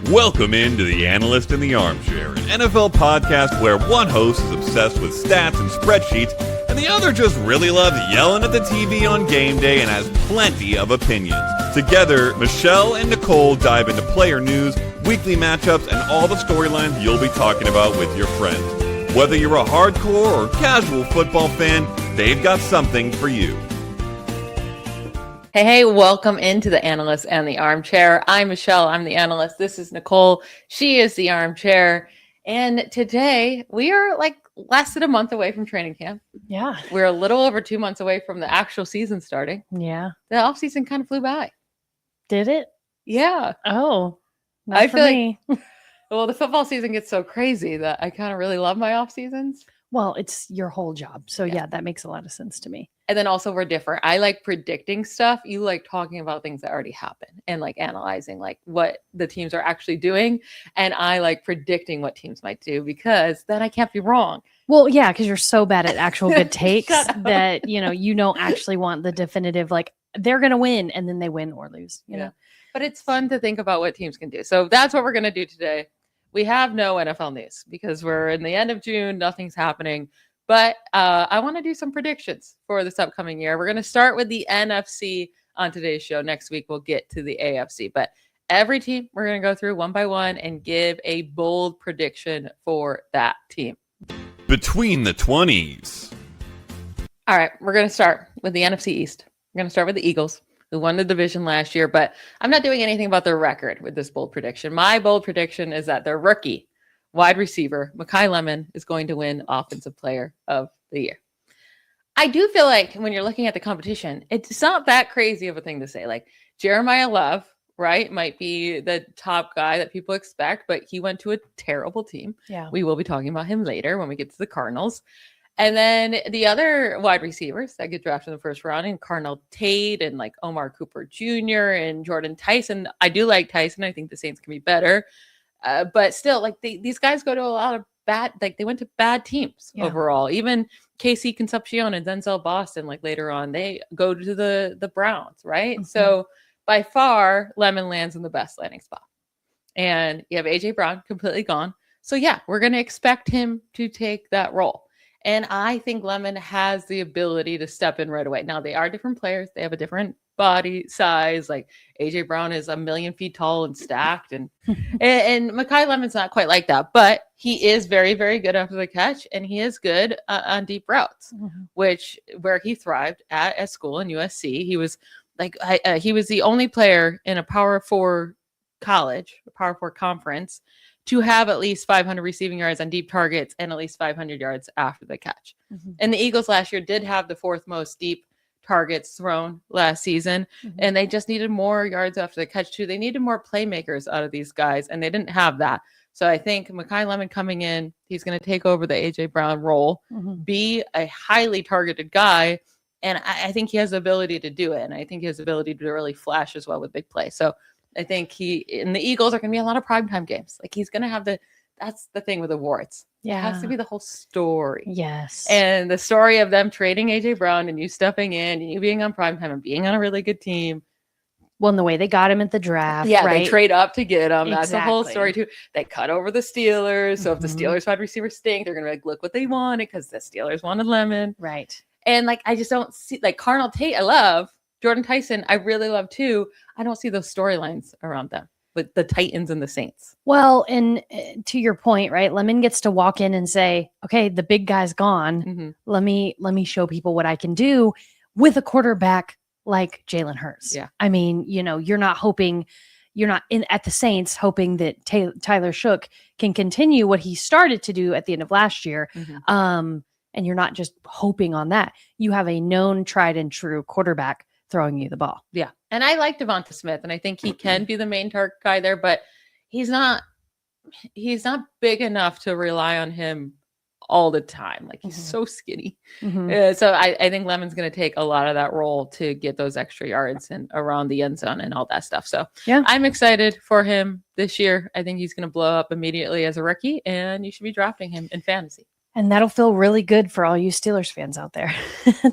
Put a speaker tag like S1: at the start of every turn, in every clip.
S1: Welcome into the Analyst in the Armchair, an NFL podcast where one host is obsessed with stats and spreadsheets, and the other just really loves yelling at the TV on game day and has plenty of opinions. Together, Michelle and Nycole dive into player news, weekly matchups, and all the storylines you'll be talking about with your friends. Whether you're a hardcore or casual football fan, they've got something for you.
S2: Hey, welcome into the Analyst and the Armchair. I'm Michelle. I'm the Analyst. This is Nycole. She is the Armchair. And today we are like less than a month away from training camp.
S3: Yeah.
S2: We're a little over 2 months away from the actual season starting.
S3: Yeah.
S2: The off season kind of flew by.
S3: Did it?
S2: Yeah.
S3: Oh,
S2: I
S3: for
S2: feel
S3: me.
S2: Well, the football season gets so crazy that I kind of really love my off seasons.
S3: Well, it's your whole job. So yeah, that makes a lot of sense to me.
S2: And then also we're different. I like predicting stuff. You like talking about things that already happened and like analyzing like what the teams are actually doing. And I like predicting what teams might do because then I can't be wrong.
S3: Well, yeah, because you're so bad at actual good takes
S2: Shut up.
S3: that, you don't actually want the definitive, like they're going to win and then they win or lose, you know?
S2: But it's fun to think about what teams can do. So that's what we're going to do today. We have no NFL news because we're in the end of June. Nothing's happening. But I want to do some predictions for this upcoming year. We're going to start with the NFC on today's show. Next week, we'll get to the AFC. But every team, we're going to go through one by one and give a bold prediction for that team.
S1: Between the 20s.
S2: All right, we're going to start with the NFC East. We're going to start with the Eagles, who won the division last year. But I'm not doing anything about their record with this bold prediction. My bold prediction is that their rookie wide receiver, Nycole Lemon, is going to win Offensive Player of the Year. I do feel like when you're looking at the competition, it's not that crazy of a thing to say. Like Jeremiah Love, right, might be the top guy that people expect, but he went to a terrible team.
S3: Yeah.
S2: We will be talking about him later when we get to the Cardinals. And then the other wide receivers that get drafted in the first round, and Cardinal Tate and like Omar Cooper Jr. and Jordan Tyson. I do like Tyson. I think the Saints can be better. But still, like these guys go to a lot of bad, like they went to bad teams overall. Even KC Concepcion and Denzel Boston, like later on, they go to the Browns, right? Mm-hmm. So by far, Lemon lands in the best landing spot. And you have AJ Brown completely gone. So yeah, we're going to expect him to take that role. And I think Lemon has the ability to step in right away. Now, they are different players. They have a different body size. Like AJ Brown is 1,000,000 feet tall and stacked. And Nycole Lemon's not quite like that. But he is very, very good after the catch. And he is good on deep routes, where he thrived at school in USC. He was like, he was the only player in a Power 4 college, a Power 4 conference, to have at least 500 receiving yards on deep targets and at least 500 yards after the catch. Mm-hmm. And the Eagles last year did have the fourth most deep targets thrown last season, and they just needed more yards after the catch too. They needed more playmakers out of these guys, and they didn't have that. So I think Nycole Lemon coming in, he's going to take over the AJ Brown role, be a highly targeted guy, and I think he has the ability to do it, and I think he has the ability to really flash as well with big plays. So I think the Eagles are going to be a lot of primetime games. Like he's going to have that's the thing with awards. Yeah. It has to be the whole story.
S3: Yes.
S2: And the story of them trading AJ Brown and you stepping in and you being on primetime and being on a really good team.
S3: Well, and the way they got him at the draft.
S2: Yeah,
S3: right?
S2: They trade up to get him.
S3: Exactly.
S2: That's the whole story too. They cut over the Steelers. So if the Steelers wide receivers stink, they're going to be like, look what they wanted because the Steelers wanted Lemon.
S3: Right.
S2: And like, I just don't see like Cardinal Tate. I love Jordan Tyson. I really love too. I don't see those storylines around them with the Titans and the Saints.
S3: Well, and to your point, right? Lemon gets to walk in and say, okay, the big guy's gone. Let me show people what I can do with a quarterback like Jalen Hurts. Yeah. I mean, you're not at the Saints hoping that Tyler Shook can continue what he started to do at the end of last year. And you're not just hoping on that. You have a known, tried and true quarterback throwing you the ball.
S2: Yeah. And I like Devonta Smith, and I think he can be the main target guy there, but he's not big enough to rely on him all the time. Like he's so skinny. So I think Lemon's going to take a lot of that role to get those extra yards and around the end zone and all that stuff. So yeah, I'm excited for him this year. I think he's going to blow up immediately as a rookie, and you should be drafting him in fantasy.
S3: And that'll feel really good for all you Steelers fans out there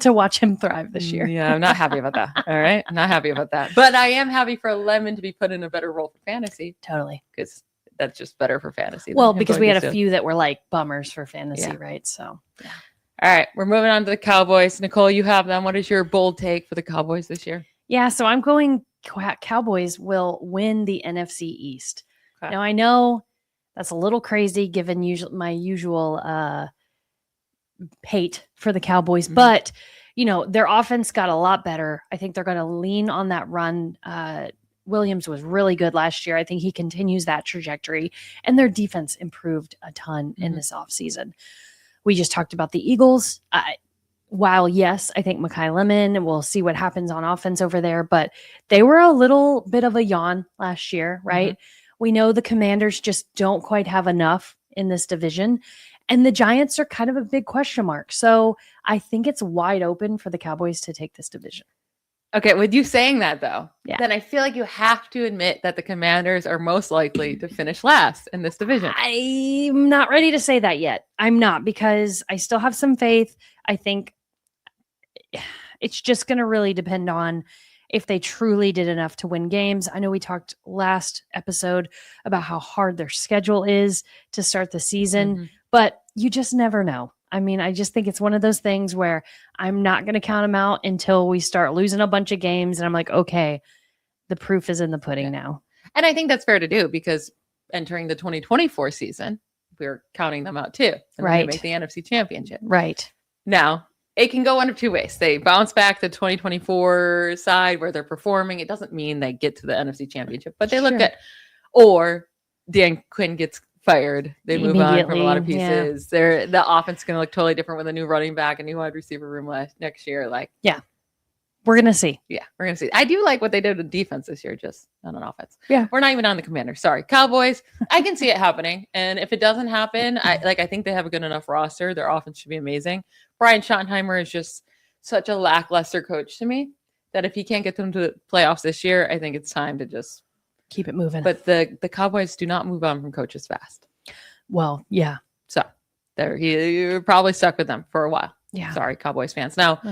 S3: to watch him thrive this year.
S2: Yeah, I'm not happy about that. All right. I'm not happy about that. But I am happy for Lemon to be put in a better role for fantasy.
S3: Totally.
S2: Because that's just better for fantasy.
S3: Well, because we had a few that were like bummers for fantasy, right? So,
S2: yeah. All right. We're moving on to the Cowboys. Nycole, you have them. What is your bold take for the Cowboys this year?
S3: Yeah. So I'm going Cowboys will win the NFC East.
S2: Okay.
S3: Now, I know that's a little crazy given my usual hate for the Cowboys, but their offense got a lot better. I think they're going to lean on that run. Williams was really good last year. I think he continues that trajectory, and their defense improved a ton in this offseason. We just talked about the Eagles. While yes, I think Mekhi Lemon, we'll see what happens on offense over there, but they were a little bit of a yawn last year, right? We know the Commanders just don't quite have enough in this division. And the Giants are kind of a big question mark. So I think it's wide open for the Cowboys to take this division.
S2: Okay, with you saying that, though,
S3: yeah,
S2: then I feel like you have to admit that the Commanders are most likely to finish last in this division.
S3: I'm not ready to say that yet. I'm not, because I still have some faith. I think it's just going to really depend on if they truly did enough to win games. I know we talked last episode about how hard their schedule is to start the season, but you just never know. I mean, I just think it's one of those things where I'm not going to count them out until we start losing a bunch of games. And I'm like, okay, the proof is in the pudding now.
S2: And I think that's fair to do, because entering the 2024 season, we're counting them out too. And
S3: right.
S2: They make the NFC Championship.
S3: Right.
S2: Now, it can go one of two ways. They bounce back the 2024 side where they're performing. It doesn't mean they get to the NFC Championship, but they look good. Or Dan Quinn gets fired. They move on from a lot of pieces. The offense is going to look totally different with a new running back, a new wide receiver room next year.
S3: We're going to see.
S2: Yeah, we're going to see. I do like what they did with defense this year, just not on offense.
S3: Yeah.
S2: We're not even on the Commanders. Sorry. Cowboys, I can see it happening. And if it doesn't happen, I think they have a good enough roster. Their offense should be amazing. Brian Schottenheimer is just such a lackluster coach to me that if he can't get them to the playoffs this year, I think it's time to just
S3: keep it moving.
S2: But the Cowboys do not move on from coaches fast.
S3: Well, yeah.
S2: So you're probably stuck with them for a while.
S3: Yeah.
S2: Sorry, Cowboys fans. Now,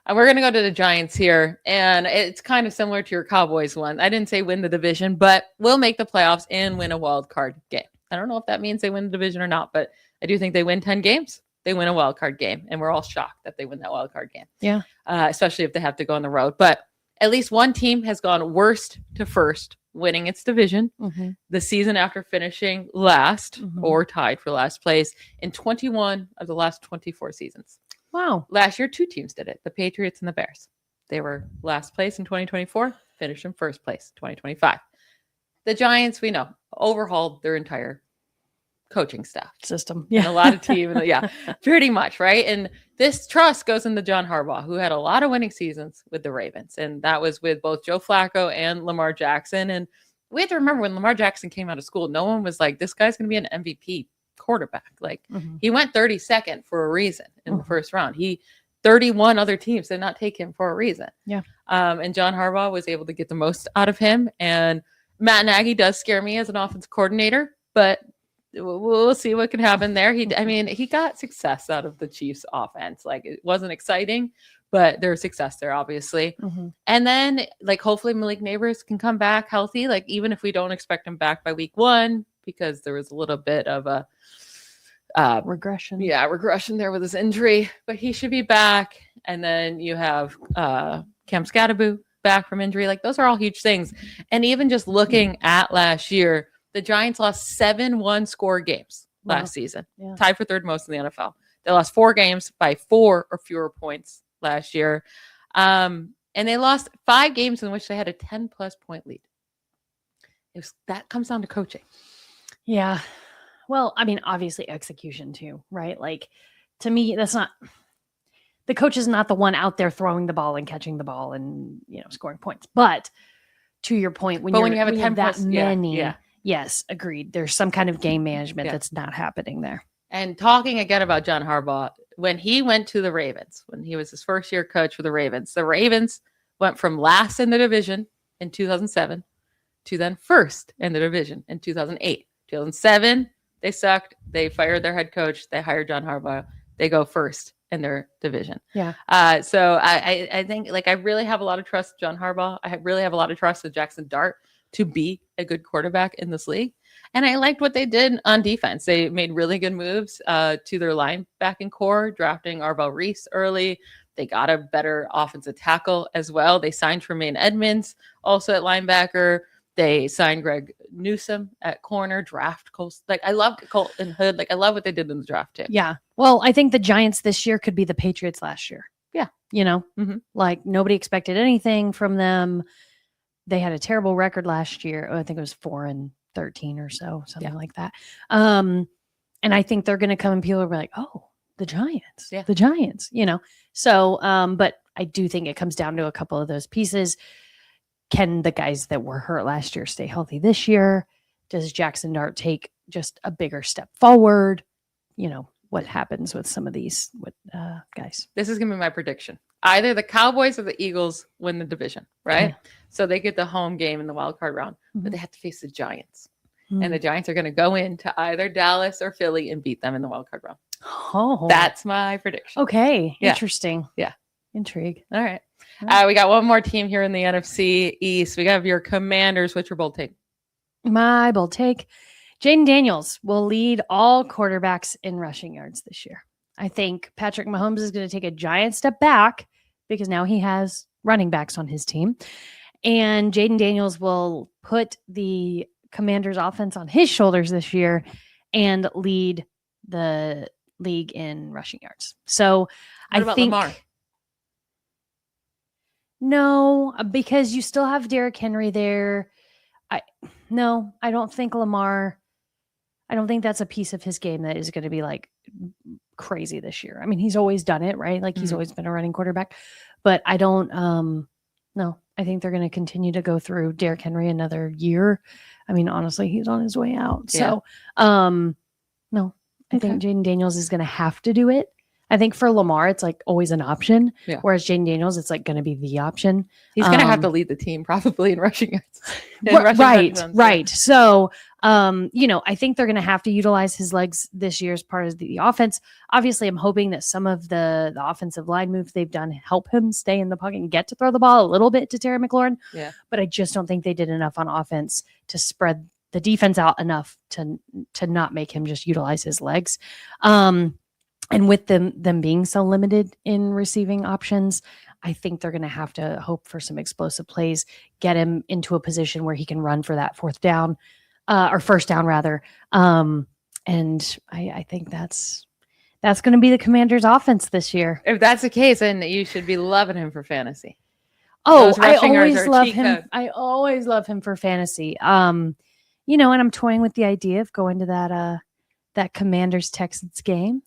S2: we're going to go to the Giants here, and it's kind of similar to your Cowboys one. I didn't say win the division, but we'll make the playoffs and win a wild card game. I don't know if that means they win the division or not, but I do think they win 10 games. They win a wild card game, and we're all shocked that they win that wild card game.
S3: Yeah.
S2: Especially if they have to go on the road. But at least one team has gone worst to first, winning its division the season after finishing last or tied for last place in 21 of the last 24 seasons.
S3: Wow.
S2: Last year, two teams did it, the Patriots and the Bears. They were last place in 2024, finished in first place 2025. The Giants, we know, overhauled their entire coaching staff
S3: system.
S2: Yeah. And a lot of team. Pretty much. Right. And this trust goes into John Harbaugh, who had a lot of winning seasons with the Ravens. And that was with both Joe Flacco and Lamar Jackson. And we have to remember, when Lamar Jackson came out of school, no one was like, this guy's going to be an MVP quarterback. Like he went 32nd for a reason in the first round. 31 other teams did not take him for a reason.
S3: Yeah.
S2: And John Harbaugh was able to get the most out of him. And Matt Nagy does scare me as an offense coordinator, but we'll see what can happen there. He got success out of the Chiefs offense. Like, it wasn't exciting, but there was success there, obviously. And then, hopefully Malik Neighbors can come back healthy. Like, even if we don't expect him back by week 1, because there was a little bit of a
S3: regression.
S2: Yeah, regression there with his injury, but he should be back. And then you have Cam Scatteraboo back from injury. Like, those are all huge things. And even just looking at last year, the Giants lost 7 one-score games last season, tied for third most in the NFL. They lost 4 games by 4 or fewer points last year. And they lost 5 games in which they had a 10-plus point lead. That comes down to coaching.
S3: Yeah. Well, I mean, obviously execution too, right? Like, to me, that's not, the coach is not the one out there throwing the ball and catching the ball and, scoring points. But to your point, when you have a 10 that many, yes, agreed. There's some kind of game management that's not happening there.
S2: And talking again about John Harbaugh, when he went to the Ravens, when he was his first year coach for the Ravens went from last in the division in 2007 to then first in the division in 2008. 2007, They sucked. They fired their head coach. They hired John Harbaugh. They go first in their division.
S3: Yeah.
S2: So I think like I really have a lot of trust in John Harbaugh. Really have a lot of trust in Jackson Dart to be a good quarterback in this league. And I liked what they did on defense. They made really good moves to their linebacking core, drafting Arvell Reese early. They got a better offensive tackle as well. They signed Tremaine Edmonds also at linebacker. They signed Greg Newsome at corner, draft Colts. Like I love Colton Hood. Like I love what they did in the draft too.
S3: Yeah. Well, I think the Giants this year could be the Patriots last year.
S2: Yeah.
S3: You know, like nobody expected anything from them. They had a terrible record last year. I think it was 4-13 or so, something like that. And I think they're going to come and people will be like, oh, the Giants, the Giants, you know? So, but I do think it comes down to a couple of those pieces. Can the guys that were hurt last year stay healthy this year? Does Jackson Dart take just a bigger step forward? You know, what happens with some of these guys?
S2: This is going to be my prediction. Either the Cowboys or the Eagles win the division, right? Okay. So they get the home game in the wild card round, but they have to face the Giants. And the Giants are going to go into either Dallas or Philly and beat them in the wild card round.
S3: Oh,
S2: that's my prediction.
S3: Okay. Interesting.
S2: Yeah.
S3: Intrigue.
S2: All right. We got one more team here in the NFC East. We got your Commanders. What's your bold take?
S3: My bold take. Jaden Daniels will lead all quarterbacks in rushing yards this year. I think Patrick Mahomes is going to take a giant step back because now he has running backs on his team. And Jaden Daniels will put the Commanders offense on his shoulders this year and lead the league in rushing yards. So
S2: what about Lamar?
S3: No, because you still have Derrick Henry there. I don't think Lamar, I don't think that's a piece of his game that is going to be like crazy this year. I mean, he's always done it, right? Like he's always been a running quarterback, but I don't, no, I think they're going to continue to go through Derrick Henry another year. I mean, honestly, he's on his way out. So, no, I think Jaden Daniels is going to have to do it. I think for Lamar, it's like always an option. Yeah. Whereas Jaden Daniels, it's like going to be the option.
S2: He's going to have to lead the team probably in rushing yards.
S3: Right. So, I think they're going to have to utilize his legs this year as part of the offense. Obviously, I'm hoping that some of the offensive line moves they've done help him stay in the pocket and get to throw the ball a little bit to Terry McLaurin. Yeah. But I just don't think they did enough on offense to spread the defense out enough to not make him just utilize his legs. And with them being so limited in receiving options, I think they're going to have to hope for some explosive plays, get him into a position where he can run for that first down rather. And I think that's going to be the Commanders' offense this year.
S2: If that's the case, then you should be loving him for fantasy.
S3: Oh, I always love him. I always love him for fantasy. And I'm toying with the idea of going to that Commanders Texans game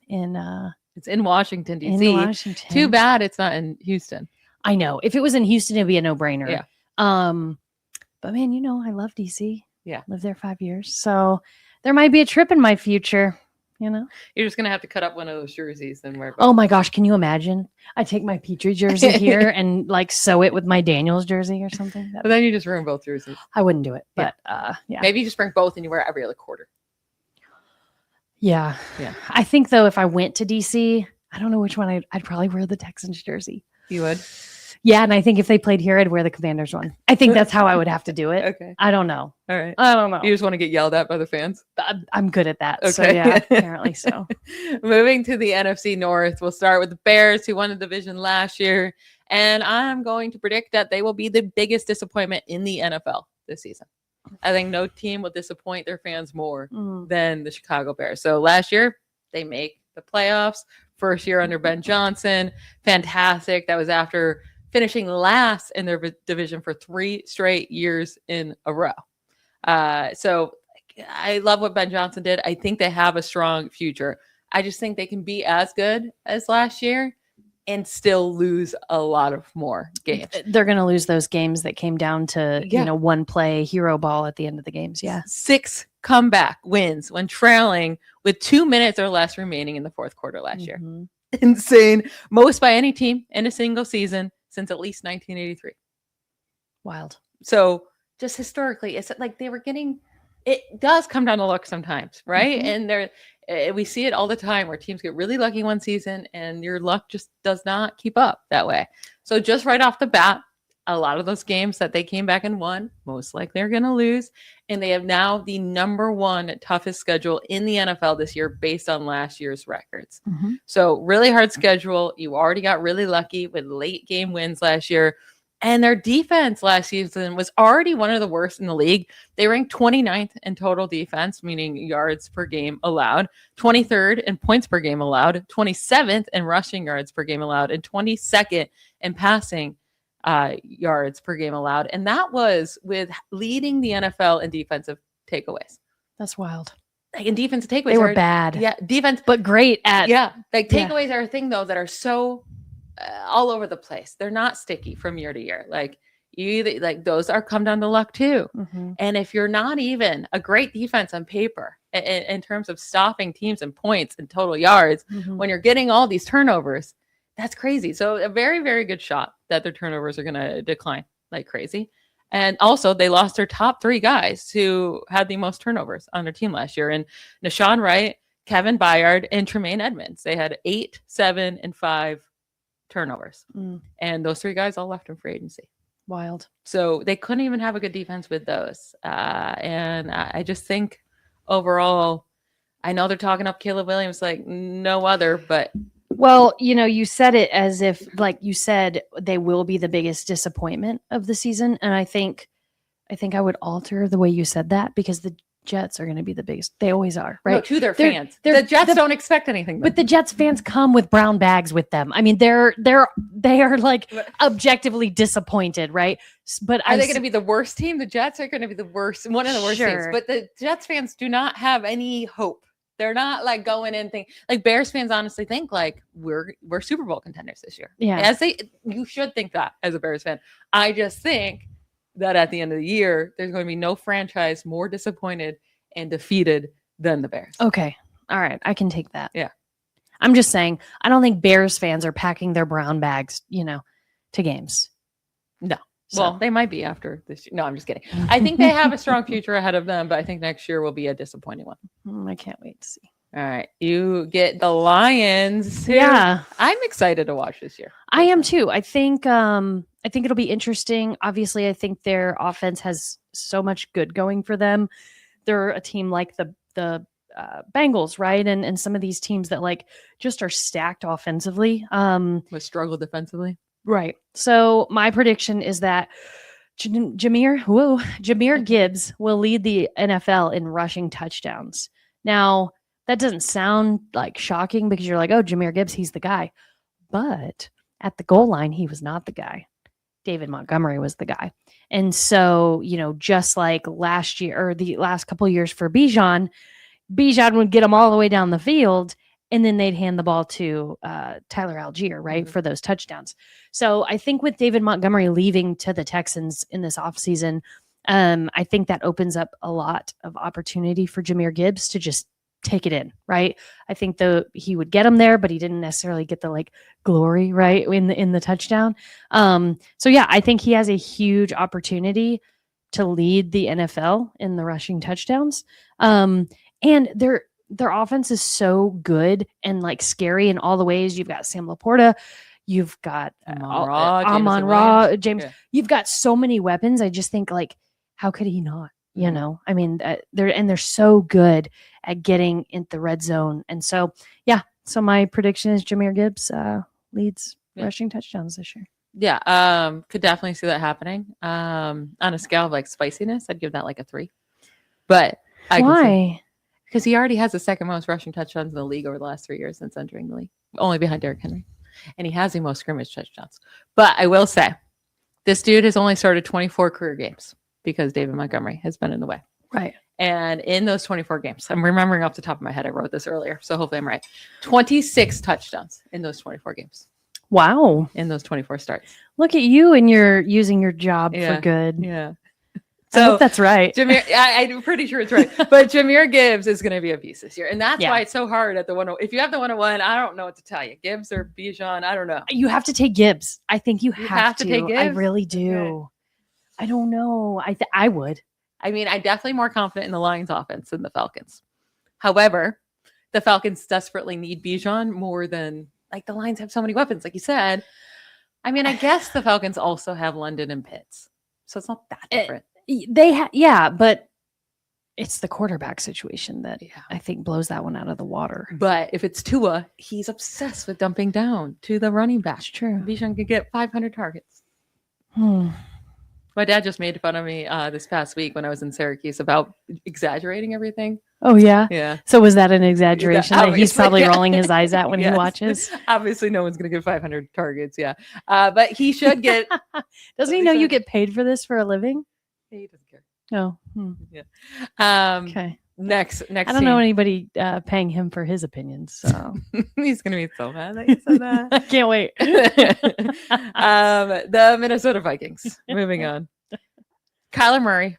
S2: it's in Washington, D.C.
S3: In Washington.
S2: Too bad it's not in Houston.
S3: I know. If it was in Houston, it'd be a no-brainer. Yeah. But man, I love D.C.
S2: Yeah.
S3: Lived there 5 years. So there might be a trip in my future,
S2: You're just going to have to cut up one of those jerseys and wear it.
S3: Oh my gosh, can you imagine? I take my Petrie jersey here and like sew it with my Daniels jersey or something.
S2: But then you just ruin both jerseys.
S3: I wouldn't do it. But yeah.
S2: Maybe you just bring both and you wear every other quarter.
S3: Yeah. I think though, if I went to DC, I don't know which one I'd probably wear the Texans jersey.
S2: You would?
S3: Yeah. And I think if they played here, I'd wear the Commanders one. I think that's how I would have to do it.
S2: Okay.
S3: I don't know.
S2: All right.
S3: I don't know.
S2: You just want to get yelled at by the fans?
S3: I'm good at that.
S2: Okay.
S3: So yeah, apparently so.
S2: Moving to the NFC North, we'll start with the Bears, who won the division last year. And I'm going to predict that they will be the biggest disappointment in the NFL this season. I think no team will disappoint their fans more than the Chicago Bears. So last year, they make the playoffs. First year under Ben Johnson. Fantastic. That was after finishing last in their division for 3 straight years in a row. So I love what Ben Johnson did. I think they have a strong future. I just think they can be as good as last year and still lose a lot of more games.
S3: They're going to lose those games that came down to, one play hero ball at the end of the games. Yeah.
S2: 6 comeback wins when trailing with 2 minutes or less remaining in the fourth quarter last year. Insane. Most by any team in a single season since at least 1983.
S3: Wild.
S2: So just historically, it's like they were getting it does come down to luck sometimes, right?
S3: Mhm.
S2: And we see it all the time where teams get really lucky one season and your luck just does not keep up that way. So just right off the bat, a lot of those games that they came back and won, most likely are going to lose. And they have now the number one toughest schedule in the NFL this year based on last year's records.
S3: Mhm.
S2: So really hard schedule. You already got really lucky with late game wins last year. And their defense last season was already one of the worst in the league. They ranked 29th in total defense, meaning yards per game allowed, 23rd in points per game allowed, 27th in rushing yards per game allowed, and 22nd in passing yards per game allowed. And that was with leading the NFL in defensive takeaways.
S3: That's wild.
S2: Like in defensive takeaways.
S3: They were bad.
S2: Yeah. Defense.
S3: But great at.
S2: Yeah. Like takeaways are a thing, though, that are so all over the place. They're not sticky from year to year. Like you either, like those are come down to luck too.
S3: Mm-hmm.
S2: And if you're not even a great defense on paper in terms of stopping teams and points and total yards, when you're getting all these turnovers, that's crazy. So a very, very good shot that their turnovers are going to decline like crazy. And also they lost their top 3 guys who had the most turnovers on their team last year. And Nashawn Wright, Kevin Byard, and Tremaine Edmonds. They had 8, 7, and 5 turnovers. And those 3 guys all left in free agency.
S3: Wild.
S2: So they couldn't even have a good defense with those. And I just think overall, I know they're talking up Caleb Williams like no other, but
S3: well, you said it as if, like you said, they will be the biggest disappointment of the season. And I think I would alter the way you said that because the Jets are going to be the biggest. They always are, right?
S2: No, to their fans. The Jets don't expect anything.
S3: But the Jets fans come with brown bags with them. I mean, they are like objectively disappointed, right? But
S2: are they going to be the worst team? The Jets are going to be the worst, one of the worst teams. But the Jets fans do not have any hope. They're not like going in think like Bears fans honestly think like we're Super Bowl contenders this year.
S3: Yeah.
S2: You should think that as a Bears fan. I just think that at the end of the year, there's going to be no franchise more disappointed and defeated than the Bears.
S3: Okay. All right. I can take that.
S2: Yeah.
S3: I'm just saying, I don't think Bears fans are packing their brown bags, to games.
S2: No. So. Well, they might be after this year. No, I'm just kidding. I think they have a strong future ahead of them, but I think next year will be a disappointing one.
S3: I can't wait to see.
S2: All right. You get the Lions.
S3: Yeah.
S2: I'm excited to watch this year.
S3: I am too. I think it'll be interesting. Obviously, I think their offense has so much good going for them. They're a team like the Bengals, right? And some of these teams that like just are stacked offensively.
S2: But struggle defensively.
S3: Right. So my prediction is that Jahmyr Gibbs will lead the NFL in rushing touchdowns. Now, that doesn't sound like shocking because you're like, oh, Jahmyr Gibbs, he's the guy. But at the goal line, he was not the guy. David Montgomery was the guy. And so, just like last year or the last couple of years for Bijan would get him all the way down the field. And then they'd hand the ball to Tyler Algier, right, for those touchdowns. So I think with David Montgomery leaving to the Texans in this offseason, I think that opens up a lot of opportunity for Jahmyr Gibbs to just take it in, right? I think he would get him there, but he didn't necessarily get the glory, right, in the touchdown. So yeah, I think he has a huge opportunity to lead the NFL in the rushing touchdowns. And their offense is so good and scary in all the ways. You've got Sam Laporta, you've got Amon-Ra, James. Yeah. You've got so many weapons. I just think how could he not? I mean, they're so good at getting in the red zone. And so, yeah. So my prediction is Jahmyr Gibbs leads rushing touchdowns this year.
S2: Yeah. Could definitely see that happening. On a scale of spiciness, I'd give that a 3. But
S3: why?
S2: Because he already has the second most rushing touchdowns in the league over the last 3 years since entering the league, only behind Derrick Henry. And he has the most scrimmage touchdowns. But I will say, this dude has only started 24 career games because David Montgomery has been in the way.
S3: Right.
S2: And in those 24 games, I'm remembering off the top of my head, I wrote this earlier, so hopefully I'm right. 26 touchdowns in those 24 games.
S3: Wow.
S2: In those 24 starts.
S3: Look at you and you're using your job for good.
S2: Yeah.
S3: So I hope that's right.
S2: I'm pretty sure it's right. But Jahmyr Gibbs is going to be a beast this year. And that's why it's so hard at the 101. If you have the 101, I don't know what to tell you. Gibbs or Bijan, I don't know.
S3: You have to take Gibbs. I think you have to
S2: take Gibbs.
S3: I really do. Okay. I don't know. I would.
S2: I mean, I'm definitely more confident in the Lions offense than the Falcons. However, the Falcons desperately need Bijan more than like the Lions have so many weapons, like you said. I mean, I guess the Falcons also have London and Pitts, so it's not that different.
S3: But it's the quarterback situation that I think blows that one out of the water.
S2: But if it's Tua, he's obsessed with dumping down to the running back.
S3: That's true.
S2: Bijan could get 500 targets. My dad just made fun of me this past week when I was in Syracuse about exaggerating everything.
S3: Oh, yeah?
S2: Yeah.
S3: So was that an exaggeration that he's probably rolling his eyes at when he watches?
S2: Obviously, no one's going to get 500 targets, but he should get...
S3: Doesn't he know you get paid for this for a living?
S2: He doesn't care.
S3: Oh.
S2: Yeah.
S3: Okay.
S2: Next
S3: I don't know anybody paying him for his opinions, so
S2: he's gonna be so mad that you said that.
S3: I can't wait.
S2: The Minnesota Vikings. Moving on. Kyler Murray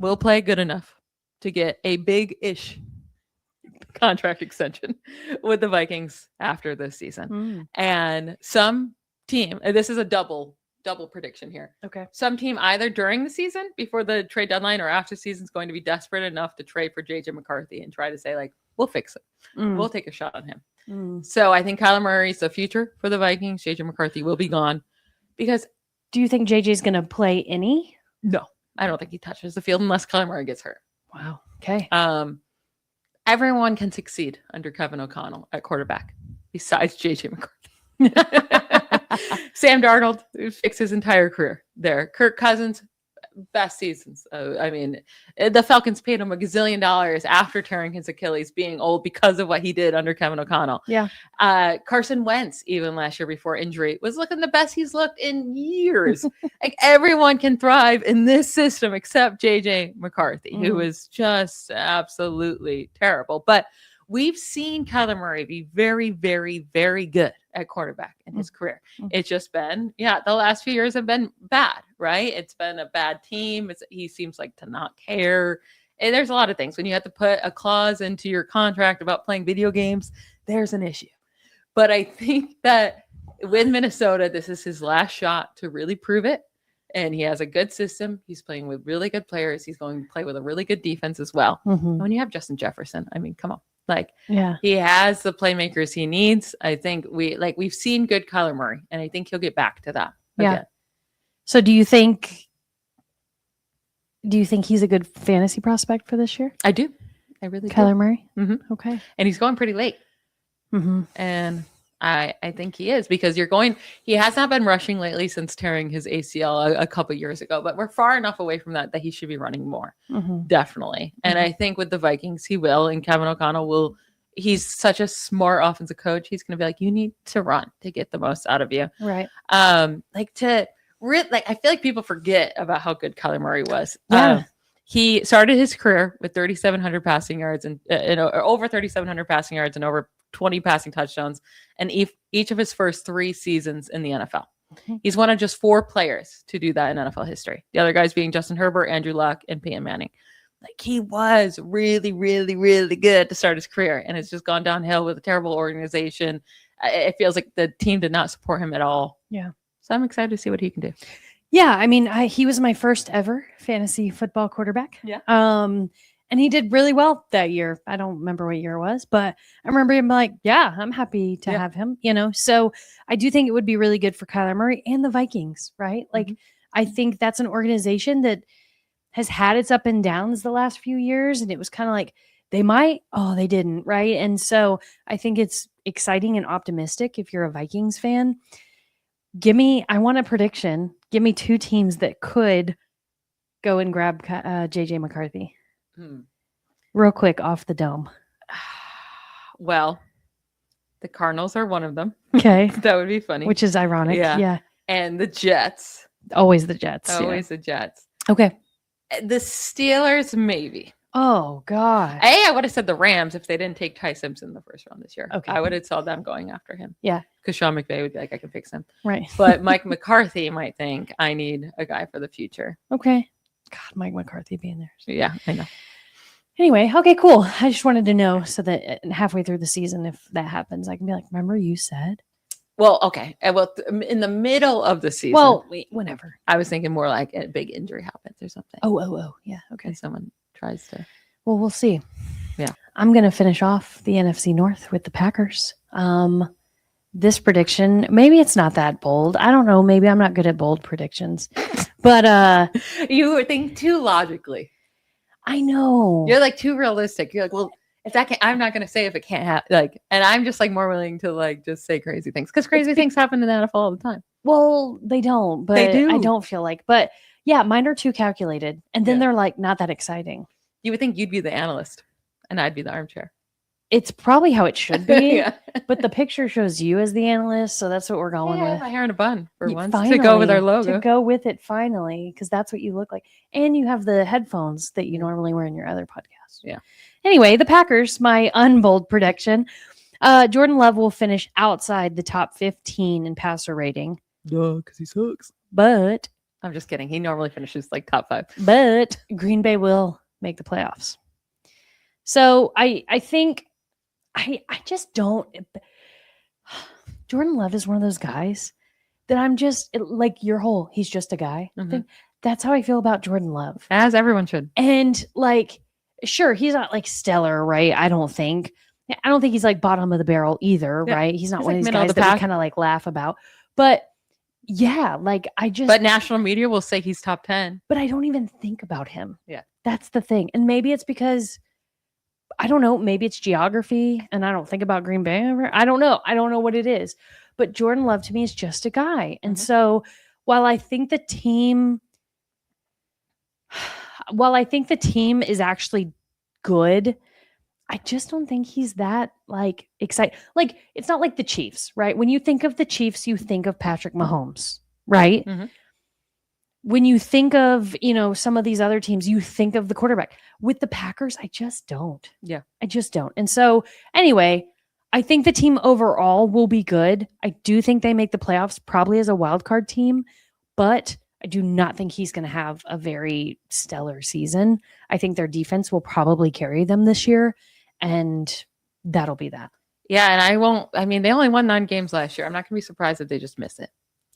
S2: will play good enough to get a big-ish contract extension with the Vikings after this season, and some team. This is a double prediction here.
S3: Okay.
S2: Some team either during the season, before the trade deadline, or after the season is going to be desperate enough to trade for JJ McCarthy and try to say, like, we'll fix it. We'll take a shot on him. So I think Kyler Murray's the future for the Vikings. JJ McCarthy will be gone. Because
S3: do you think JJ's going to play any?
S2: No, I don't think he touches the field unless Kyler Murray gets hurt.
S3: Wow. Okay.
S2: Everyone can succeed under Kevin O'Connell at quarterback besides JJ McCarthy. Sam Darnold fixed his entire career there. Kirk Cousins, best seasons. I mean, the Falcons paid him $1 gazillion after tearing his Achilles, being old because of what he did under Kevin O'Connell.
S3: Yeah.
S2: Carson Wentz, even last year before injury, was looking the best he's looked in years. Like, everyone can thrive in this system except JJ McCarthy, who is just absolutely terrible. But we've seen Kyler Murray be very, very, very good at quarterback in his career. It's just been, the last few years have been bad, right? It's been a bad team. He seems like to not care. And there's a lot of things. When you have to put a clause into your contract about playing video games, there's an issue. But I think that with Minnesota, this is his last shot to really prove it. And he has a good system. He's playing with really good players. He's going to play with a really good defense as well. And when you have Justin Jefferson, I mean, come on. Like, he has the playmakers he needs. I think we've seen good Kyler Murray, and I think he'll get back to that. Again.
S3: So do you think he's a good fantasy prospect for this year?
S2: I do. I really do.
S3: Kyler Murray?
S2: Okay. And he's going pretty late. And I think he is, because he has not been rushing lately since tearing his ACL a couple years ago, but we're far enough away from that he should be running more. Definitely. And I think with the Vikings, he will, and Kevin O'Connell he's such a smart offensive coach. He's going to be like, you need to run to get the most out of you.
S3: Right.
S2: I feel like people forget about how good Kyler Murray was. He started his career with 3,700 passing yards and over 3,700 passing yards and over 20 passing touchdowns, and each of his first 3 seasons in the NFL. He's one of just 4 players to do that in NFL history. The other guys being Justin Herbert, Andrew Luck, and Peyton Manning. Like, he was really, really, really good to start his career, and it's just gone downhill with a terrible organization. It feels like the team did not support him at all.
S3: Yeah.
S2: So I'm excited to see what he can do.
S3: Yeah, I mean, he was my first ever fantasy football quarterback.
S2: Yeah.
S3: And he did really well that year. I don't remember what year it was, but I remember him like, I'm happy to have him, So I do think it would be really good for Kyler Murray and the Vikings, right? Like, I think that's an organization that has had its up and downs the last few years. And it was kind of like, they didn't, right? And so I think it's exciting and optimistic if you're a Vikings fan. I want a prediction. Give me 2 teams that could go and grab JJ McCarthy. Real quick, off the dome.
S2: Well, the Cardinals are one of them.
S3: Okay.
S2: That would be funny.
S3: Which is ironic. Yeah.
S2: And the Jets.
S3: Always the Jets.
S2: Always the Jets.
S3: Okay.
S2: The Steelers, maybe.
S3: Oh, God.
S2: I would have said the Rams if they didn't take Ty Simpson the first round this year.
S3: Okay.
S2: I would have saw them going after him.
S3: Yeah.
S2: Because Sean McVay would be like, I can fix him.
S3: Right.
S2: But Mike McCarthy might think, I need a guy for the future.
S3: Okay. God, Mike McCarthy being there.
S2: Yeah, I know.
S3: Anyway, okay, cool. I just wanted to know so that halfway through the season, if that happens, I can be like, remember you said?
S2: Well, okay. Well, in the middle of the season.
S3: Well, whenever.
S2: I was thinking more like a big injury happens or something.
S3: Oh. Yeah. Okay.
S2: And someone tries to.
S3: Well, we'll see.
S2: Yeah.
S3: I'm going to finish off the NFC North with the Packers. This prediction, maybe it's not that bold. I don't know. Maybe I'm not good at bold predictions. But
S2: you think too logically.
S3: I know.
S2: You're like too realistic. You're like, well, if that can't, I'm not going to say if it can't happen. Like, and I'm just like more willing to like just say crazy things because crazy things happen in the NFL all the time.
S3: Well, they don't, but
S2: They do.
S3: I don't feel like. But yeah, mine are too calculated, and then they're like not that exciting.
S2: You would think you'd be the analyst, and I'd be the armchair.
S3: It's probably how it should be,
S2: Yeah.
S3: but the picture shows you as the analyst, so that's what we're going with.
S2: My hair in a bun for once
S3: Finally,
S2: to go with our logo.
S3: To go with it finally, because that's what you look like. And you have the headphones that you normally wear in your other podcast.
S2: Yeah.
S3: Anyway, the Packers, my unbold prediction. Jordan Love will finish outside the top 15 in passer rating.
S2: Duh, because he sucks.
S3: But
S2: I'm just kidding. He normally finishes like top 5.
S3: But Green Bay will make the playoffs. So I think I just don't. Jordan Love is one of those guys that I'm just like your whole. He's just a guy.
S2: Mhm.
S3: That's how I feel about Jordan Love.
S2: As everyone should.
S3: And like, sure, he's not like stellar, right? I don't think he's like bottom of the barrel either,
S2: Yeah.
S3: right? He's not
S2: He's
S3: one
S2: like
S3: of these
S2: middle of
S3: guys
S2: the
S3: that we
S2: pack.
S3: kind of like laugh about. But yeah, like
S2: But national media will say he's top 10.
S3: but I don't even think about him.
S2: Yeah.
S3: That's the thing. And maybe it's because I don't know, maybe it's geography and I don't think about Green Bay ever. I don't know. I don't know what it is. But Jordan Love to me is just a guy. And
S2: Mhm.
S3: so while I think the team is actually good, I just don't think he's that like excited. Like it's not like the Chiefs, right? When you think of the Chiefs, you think of Patrick Mahomes, right?
S2: Mhm.
S3: When you think of, some of these other teams, you think of the quarterback. With the Packers, I just don't.
S2: Yeah.
S3: I just don't. And so anyway, I think the team overall will be good. I do think they make the playoffs probably as a wild card team, but I do not think he's going to have a very stellar season. I think their defense will probably carry them this year, and that'll be that.
S2: Yeah, and they only won 9 games last year. I'm not going to be surprised if they just miss it.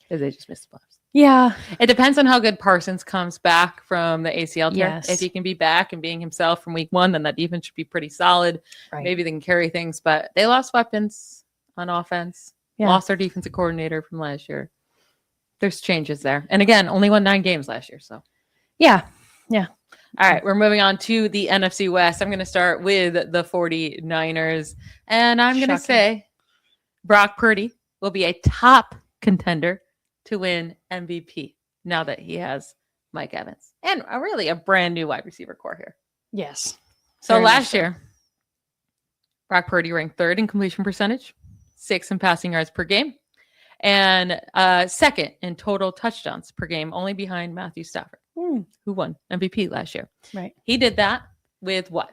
S2: If they just miss the playoffs.
S3: Yeah.
S2: It depends on how good Parsons comes back from the ACL tear.
S3: Yes.
S2: If he can be back and being himself from week 1, then that defense should be pretty solid.
S3: Right.
S2: Maybe they can carry things, but they lost weapons on offense.
S3: Yeah.
S2: Lost their defensive coordinator from last year. There's changes there. And again, only won 9 games last year. So,
S3: Yeah.
S2: all right, we're moving on to the NFC West. I'm going to start with the 49ers. And I'm going to
S3: Shocking.
S2: say Brock Purdy will be a top contender to win MVP now that he has Mike Evans and really a brand new wide receiver core here.
S3: Yes.
S2: So
S3: Very much
S2: last
S3: so.
S2: year, Brock Purdy ranked 3rd in completion percentage, 6th in passing yards per game, and 2nd in total touchdowns per game, only behind Matthew Stafford, who won MVP last year.
S3: Right.
S2: He did that with what?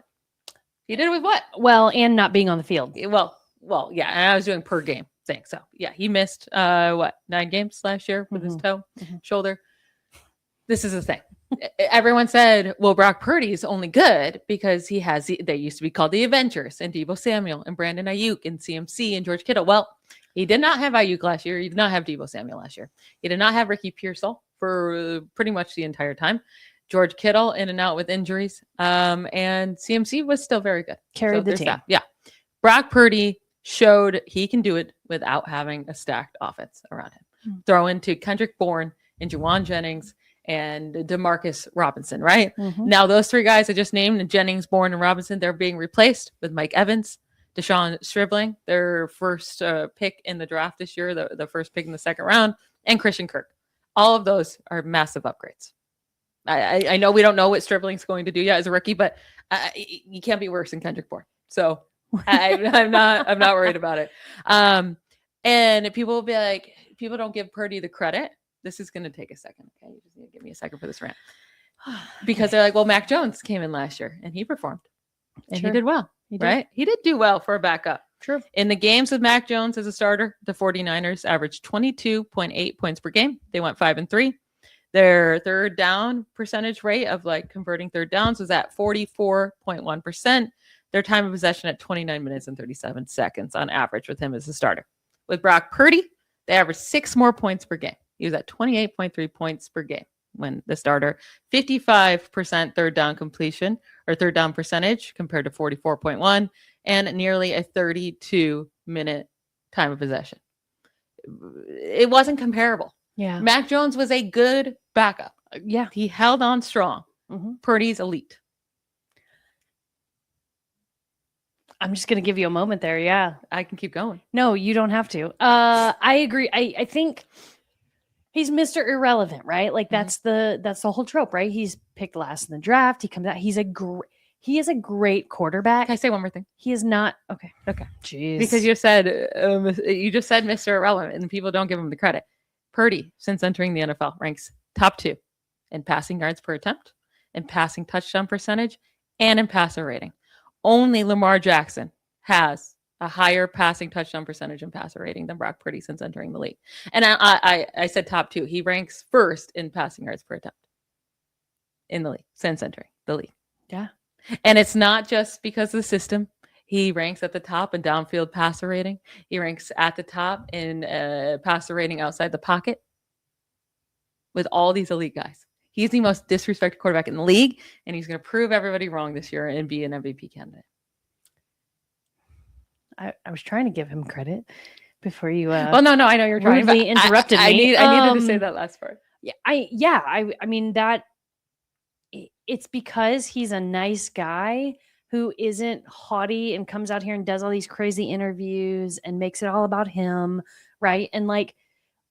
S3: Well, and not being on the field.
S2: Well, yeah. And I was doing per game thing. So yeah, he missed 9 games last year with his toe, shoulder. This is the thing. Everyone said, well, Brock Purdy is only good because he has, they used to be called the Avengers, and Deebo Samuel and Brandon Ayuk and CMC and George Kittle. Well, he did not have Ayuk last year. He did not have Deebo Samuel last year. He did not have Ricky Pearsall for pretty much the entire time. George Kittle in and out with injuries. And CMC was still very good.
S3: Carried the
S2: there's
S3: team.
S2: that. Yeah. Brock Purdy showed he can do it without having a stacked offense around him. Throw into Kendrick Bourne and Juwan Jennings and DeMarcus Robinson, right? Now, those 3 guys I just named, Jennings, Bourne, and Robinson, they're being replaced with Mike Evans, Deshaun Stribling, their first pick in the draft this year, the first pick in the 2nd round, and Christian Kirk. All of those are massive upgrades. I know we don't know what Stribling's going to do yet as a rookie, but you can't be worse than Kendrick Bourne. So I'm not worried about it. And people will be like, people don't give Purdy the credit. This is going to take a second. Okay. You just need to give me a second for this rant. Because they're like, well, Mac Jones came in last year and he performed and he did well, right? He did do well for a backup.
S3: True.
S2: In the games with Mac Jones as a starter, the 49ers averaged 22.8 points per game. They went 5-3. Their 3rd down percentage rate of like converting 3rd downs was at 44.1%. Their time of possession at 29 minutes and 37 seconds on average with him as a starter. With Brock Purdy, They averaged 6 more points per game. He was at 28.3 points per game when the starter, 55% third down completion or third down percentage compared to 44.1, and nearly a 32-minute time of possession. It wasn't comparable.
S3: Yeah.
S2: Mac Jones was a good backup.
S3: Yeah.
S2: He held on strong. Purdy's elite.
S3: I'm just going to give you a moment there. Yeah.
S2: I can keep going.
S3: No, you don't have to. I agree. I think he's Mr. Irrelevant, right? Like that's the whole trope, right? He's picked last in the draft. He comes out. He is a great quarterback.
S2: Can I say one more thing?
S3: He is not okay.
S2: Jeez. Because you just said Mr. Irrelevant, and people don't give him the credit. Purdy, since entering the NFL, ranks top 2 in passing yards per attempt, in passing touchdown percentage, and in passer rating. Only Lamar Jackson has a higher passing touchdown percentage and passer rating than Brock Purdy since entering the league. And I said top 2. He ranks first in passing yards per attempt in the league since entering the league.
S3: Yeah.
S2: And it's not just because of the system. He ranks at the top in downfield passer rating. He ranks at the top in passer rating outside the pocket with all these elite guys. He's the most disrespected quarterback in the league, and he's going to prove everybody wrong this year and be an MVP candidate.
S3: I was trying to give him credit before you.
S2: Well, no, I know you're trying.
S3: Rudely interrupted me.
S2: I needed to say that last part.
S3: Yeah, I mean that. It's because he's a nice guy who isn't haughty and comes out here and does all these crazy interviews and makes it all about him, right? And like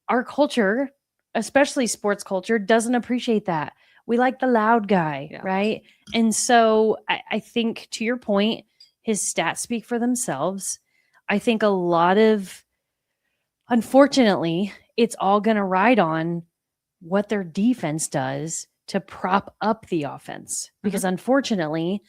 S3: our culture, especially sports culture, doesn't appreciate that. We like the loud guy, right? And so I think, to your point, his stats speak for themselves. I think a lot of, unfortunately, it's all going to ride on what their defense does to prop up the offense. Because unfortunately,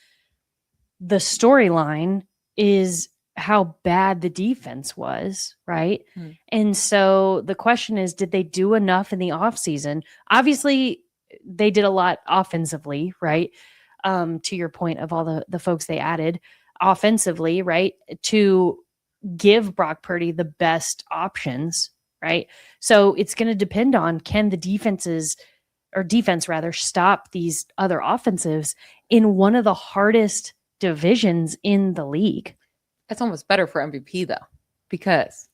S3: the storyline is how bad the defense was, right? And so the question is, did they do enough in the offseason? Obviously, they did a lot offensively, right? To your point of all the folks they added offensively, right? To give Brock Purdy the best options, right? So it's going to depend on, can the defense stop these other offensives in one of the hardest divisions in the league.
S2: That's almost better for MVP though, because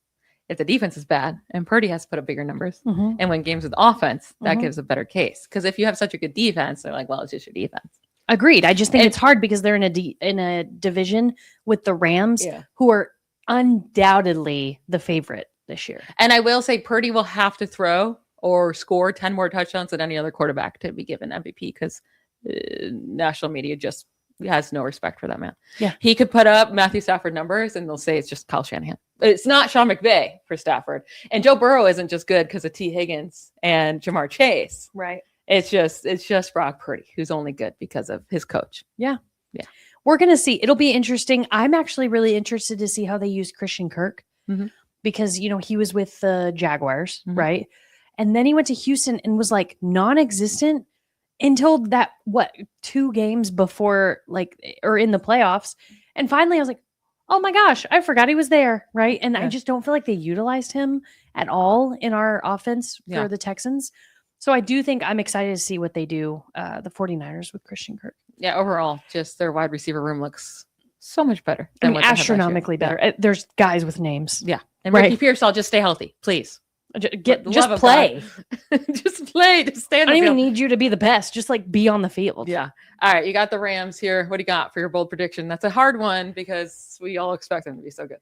S2: if the defense is bad and Purdy has to put up bigger numbers and win games with offense, that gives a better case. Because if you have such a good defense, they're like, well, it's just your defense.
S3: Agreed. I just think it's hard because they're in a division with the Rams, who are undoubtedly the favorite this year.
S2: And I will say Purdy will have to throw or score 10 more touchdowns than any other quarterback to be given MVP, because national media just has no respect for that man.
S3: Yeah.
S2: He could put up Matthew Stafford numbers and they'll say it's just Kyle Shanahan. It's not Sean McVay for Stafford. And Joe Burrow isn't just good because of T. Higgins and Jamar Chase.
S3: Right.
S2: It's just Brock Purdy, who's only good because of his coach.
S3: Yeah. We're going to see. It'll be interesting. I'm actually really interested to see how they use Christian Kirk because, he was with the Jaguars, right? And then he went to Houston and was like non-existent until that, 2 games before, or in the playoffs. And finally I was like, oh my gosh, I forgot he was there. Right. And I just don't feel like they utilized him at all in our offense for the Texans. So I do think I'm excited to see what they do, the 49ers with Christian Kirk.
S2: Yeah. Overall, just their wide receiver room looks so much better.
S3: Astronomically better. There's guys with names.
S2: Yeah. And Ricky Pearsall, just stay healthy, please.
S3: Just play.
S2: Just play. Just stay on the field.
S3: I don't even need you to be the best. Just be on the field.
S2: Yeah. All right. You got the Rams here. What do you got for your bold prediction? That's a hard one because we all expect them to be so good.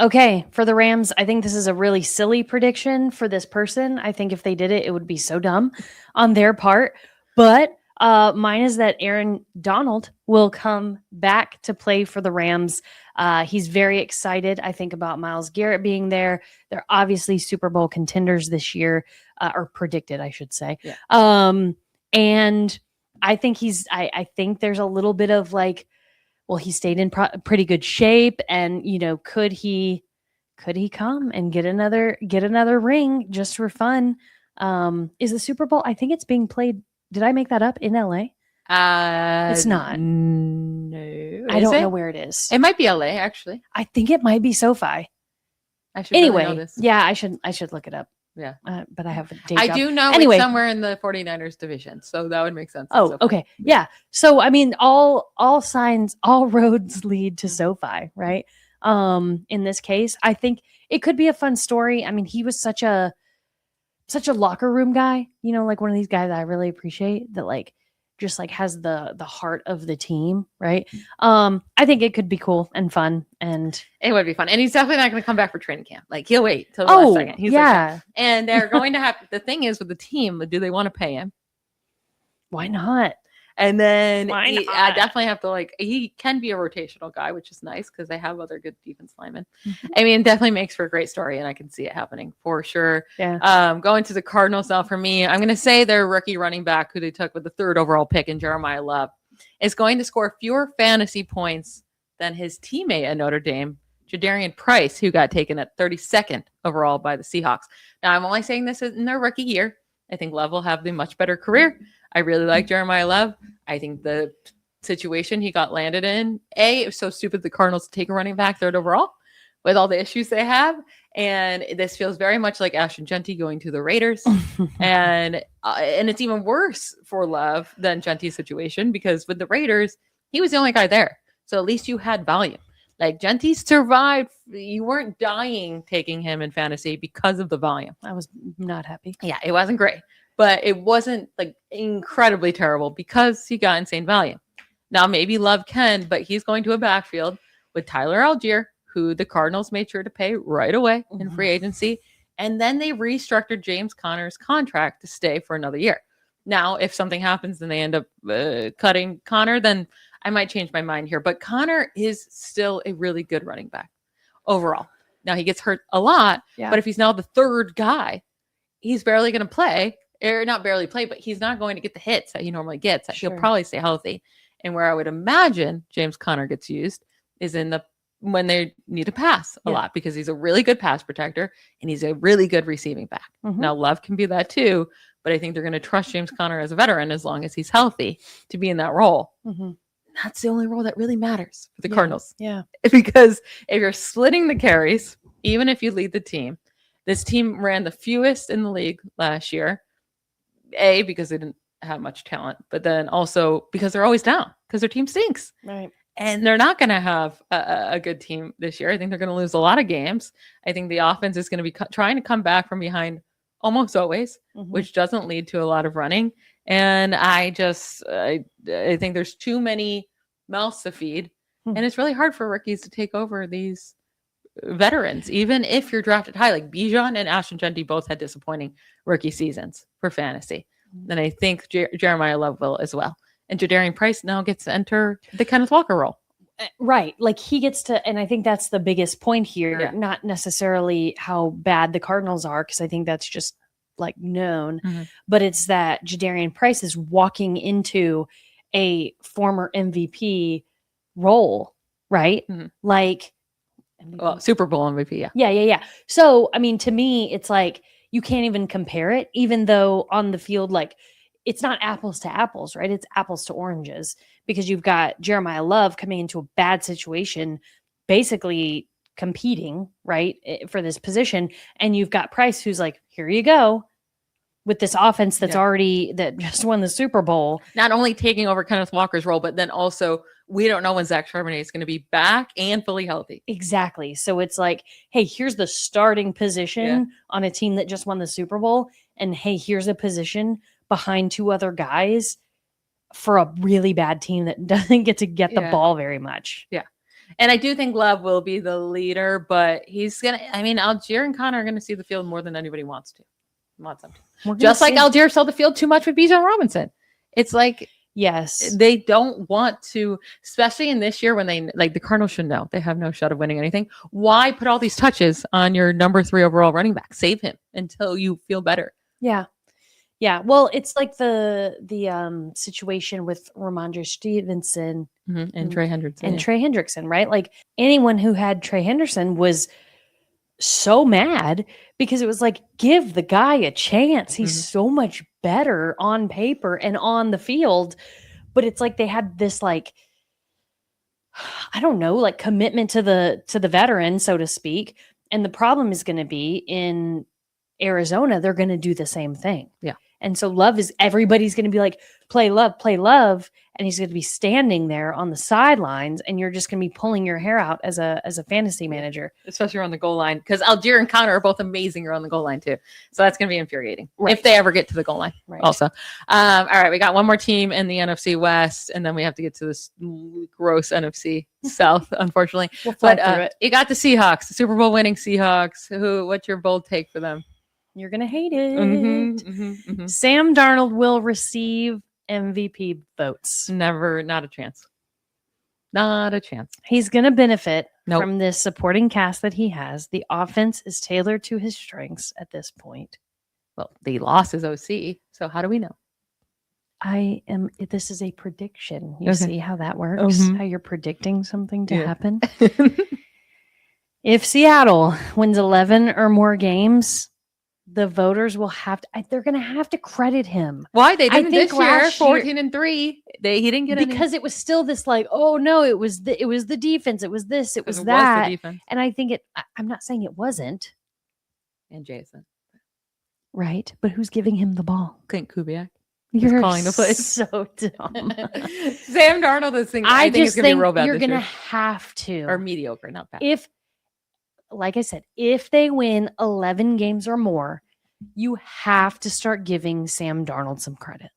S3: Okay. For the Rams, I think this is a really silly prediction for this person. I think if they did it, it would be so dumb on their part. But mine is that Aaron Donald will come back to play for the Rams. He's very excited, I think, about Myles Garrett being there. They're obviously Super Bowl contenders this year, or predicted, I should say. Yeah. And I think I think there's a little bit of he stayed in pretty good shape, and could he come and get another ring just for fun? Is the Super Bowl? I think it's being played. Did I make that up, in LA? It's not.
S2: No.
S3: I don't know where it is.
S2: It might be LA, actually.
S3: I think it might be SoFi.
S2: I should really know
S3: Anyway,
S2: this.
S3: yeah, I should look it up.
S2: Yeah.
S3: But I have a day
S2: I
S3: job.
S2: do know
S3: Anyway.
S2: it's somewhere in the 49ers division, so that would make sense.
S3: Oh, okay. Yeah. So I mean, all roads lead to SoFi, right? In this case, I think it could be a fun story. I mean, he was such a locker room guy, you know, like one of these guys that I really appreciate that like just like has the heart of the team, right? I think it could be cool and fun, and
S2: it would be fun. And he's definitely not going to come back for training camp. Like he'll wait till the last second. He's
S3: yeah.
S2: And they're going to have the thing is with the team, do they want to pay him?
S3: Why not?
S2: And then
S3: I
S2: definitely have to like, he can be a rotational guy, which is nice because they have other good defense linemen. I mean, it definitely makes for a great story, and I can see it happening for sure.
S3: Yeah.
S2: Going to the Cardinals now for me, I'm going to say their rookie running back who they took with the 3rd overall pick in Jeremiah Love is going to score fewer fantasy points than his teammate at Notre Dame, Jadarian Price, who got taken at 32nd overall by the Seahawks. Now, I'm only saying this in their rookie year. I think Love will have the much better career. I really like Jeremiah Love. I think the situation he got landed in, it was so stupid the Cardinals to take a running back 3rd overall with all the issues they have. And this feels very much like Ashton Genty going to the Raiders. and it's even worse for Love than Genty's situation because with the Raiders, he was the only guy there. So at least you had volume. Like Genty survived. You weren't dying taking him in fantasy because of the volume.
S3: I was not happy.
S2: Yeah, it wasn't great. But it wasn't like incredibly terrible because he got insane volume. Now, maybe Love can, but he's going to a backfield with Tyler Algier, who the Cardinals made sure to pay right away in free agency. And then they restructured James Conner's contract to stay for another year. Now, if something happens and they end up cutting Conner, then I might change my mind here. But Conner is still a really good running back overall. Now, he gets hurt a lot, but if he's now the 3rd guy, he's barely going to play. Or not barely play, but he's not going to get the hits that he normally gets. He'll probably stay healthy. And where I would imagine James Conner gets used is in when they need to pass a lot because he's a really good pass protector and he's a really good receiving back. Now Love can be that too, but I think they're going to trust James Conner as a veteran as long as he's healthy to be in that role. That's the only role that really matters for the Cardinals.
S3: Yeah.
S2: Because if you're splitting the carries, even if you lead the team, this team ran the fewest in the league last year. Because they didn't have much talent, but then also because they're always down because their team stinks.
S3: Right.
S2: And they're not going to have a good team this year. I think they're going to lose a lot of games. I think the offense is going to be trying to come back from behind almost always, which doesn't lead to a lot of running. And I think there's too many mouths to feed. And it's really hard for rookies to take over these veterans, even if you're drafted high. Like Bijan and Ashton Genty both had disappointing rookie seasons for fantasy. And I think Jeremiah Love will as well. And Jadarian Price now gets to enter the Kenneth Walker role.
S3: Right. Like he gets to, and I think that's the biggest point here, not necessarily how bad the Cardinals are, because I think that's just like known, but it's that Jadarian Price is walking into a former MVP role, right? Like,
S2: well, Super Bowl MVP,
S3: yeah. So, I mean, to me, it's like you can't even compare it, even though on the field, like it's not apples to apples, right? It's apples to oranges because you've got Jeremiah Love coming into a bad situation, basically competing, right, for this position. And you've got Price, who's like, here you go, with this offense that's that just won the Super Bowl.
S2: Not only taking over Kenneth Walker's role, but then also we don't know when Zach Charbonnet is going to be back and fully healthy.
S3: Exactly. So it's like, hey, here's the starting position on a team that just won the Super Bowl. And hey, here's a position behind 2 other guys for a really bad team that doesn't get to get the ball very much.
S2: Yeah. And I do think Love will be the leader, but he's going to, I mean, Algier and Connor are going to see the field more than anybody wants them to. Just like Algier saw the field too much with Bijan Robinson. It's like,
S3: yes,
S2: they don't want to, especially in this year when they, like the Cardinals should know, they have no shot of winning anything. Why put all these touches on your number 3 overall running back? Save him until you feel better.
S3: Yeah. Yeah. Well, it's like the situation with Ramondre Stevenson
S2: and Trey Hendrickson.
S3: And Trey Hendrickson, right? Like anyone who had Trey Hendrickson was so mad because it was like, give the guy a chance. He's so much better on paper and on the field. But it's like they had this like, I don't know, like commitment to the veteran, so to speak. And the problem is going to be in Arizona, they're going to do the same thing.
S2: Yeah.
S3: And so everybody's going to be like, play Love. And he's going to be standing there on the sidelines, and you're just going to be pulling your hair out as a fantasy manager.
S2: Especially around the goal line, because Algier and Connor are both amazing around the goal line too. So that's going to be infuriating if they ever get to the goal line.
S3: Right.
S2: Also, all right, we got one more team in the NFC West, and then we have to get to this gross NFC South, unfortunately.
S3: We'll fly
S2: But
S3: through it.
S2: you got the Seahawks, the Super Bowl winning Seahawks. What's your bold take for them?
S3: You're going to hate it. Sam Darnold will receive MVP votes.
S2: Not a chance. Not a chance.
S3: He's going to benefit from this supporting cast that he has. The offense is tailored to his strengths at this point.
S2: Well, the loss is OC, so how do we know?
S3: This is a prediction. You see how that works? How you're predicting something to happen? If Seattle wins 11 or more games, the voters will they're going to have to credit him.
S2: Why? They didn't this year, 14-3. He didn't get
S3: because it was still this like, oh no, it was the defense. It was this, it was that. And I think I'm not saying it wasn't.
S2: And Jason.
S3: Right. But who's giving him the ball?
S2: Clint Kubiak.
S3: You're
S2: calling the plays.
S3: So dumb.
S2: Sam Darnold is thinking, I think it's going to be real bad.
S3: You're going to have to.
S2: Or mediocre, not bad.
S3: Like I said, if they win 11 games or more, you have to start giving Sam Darnold some credit.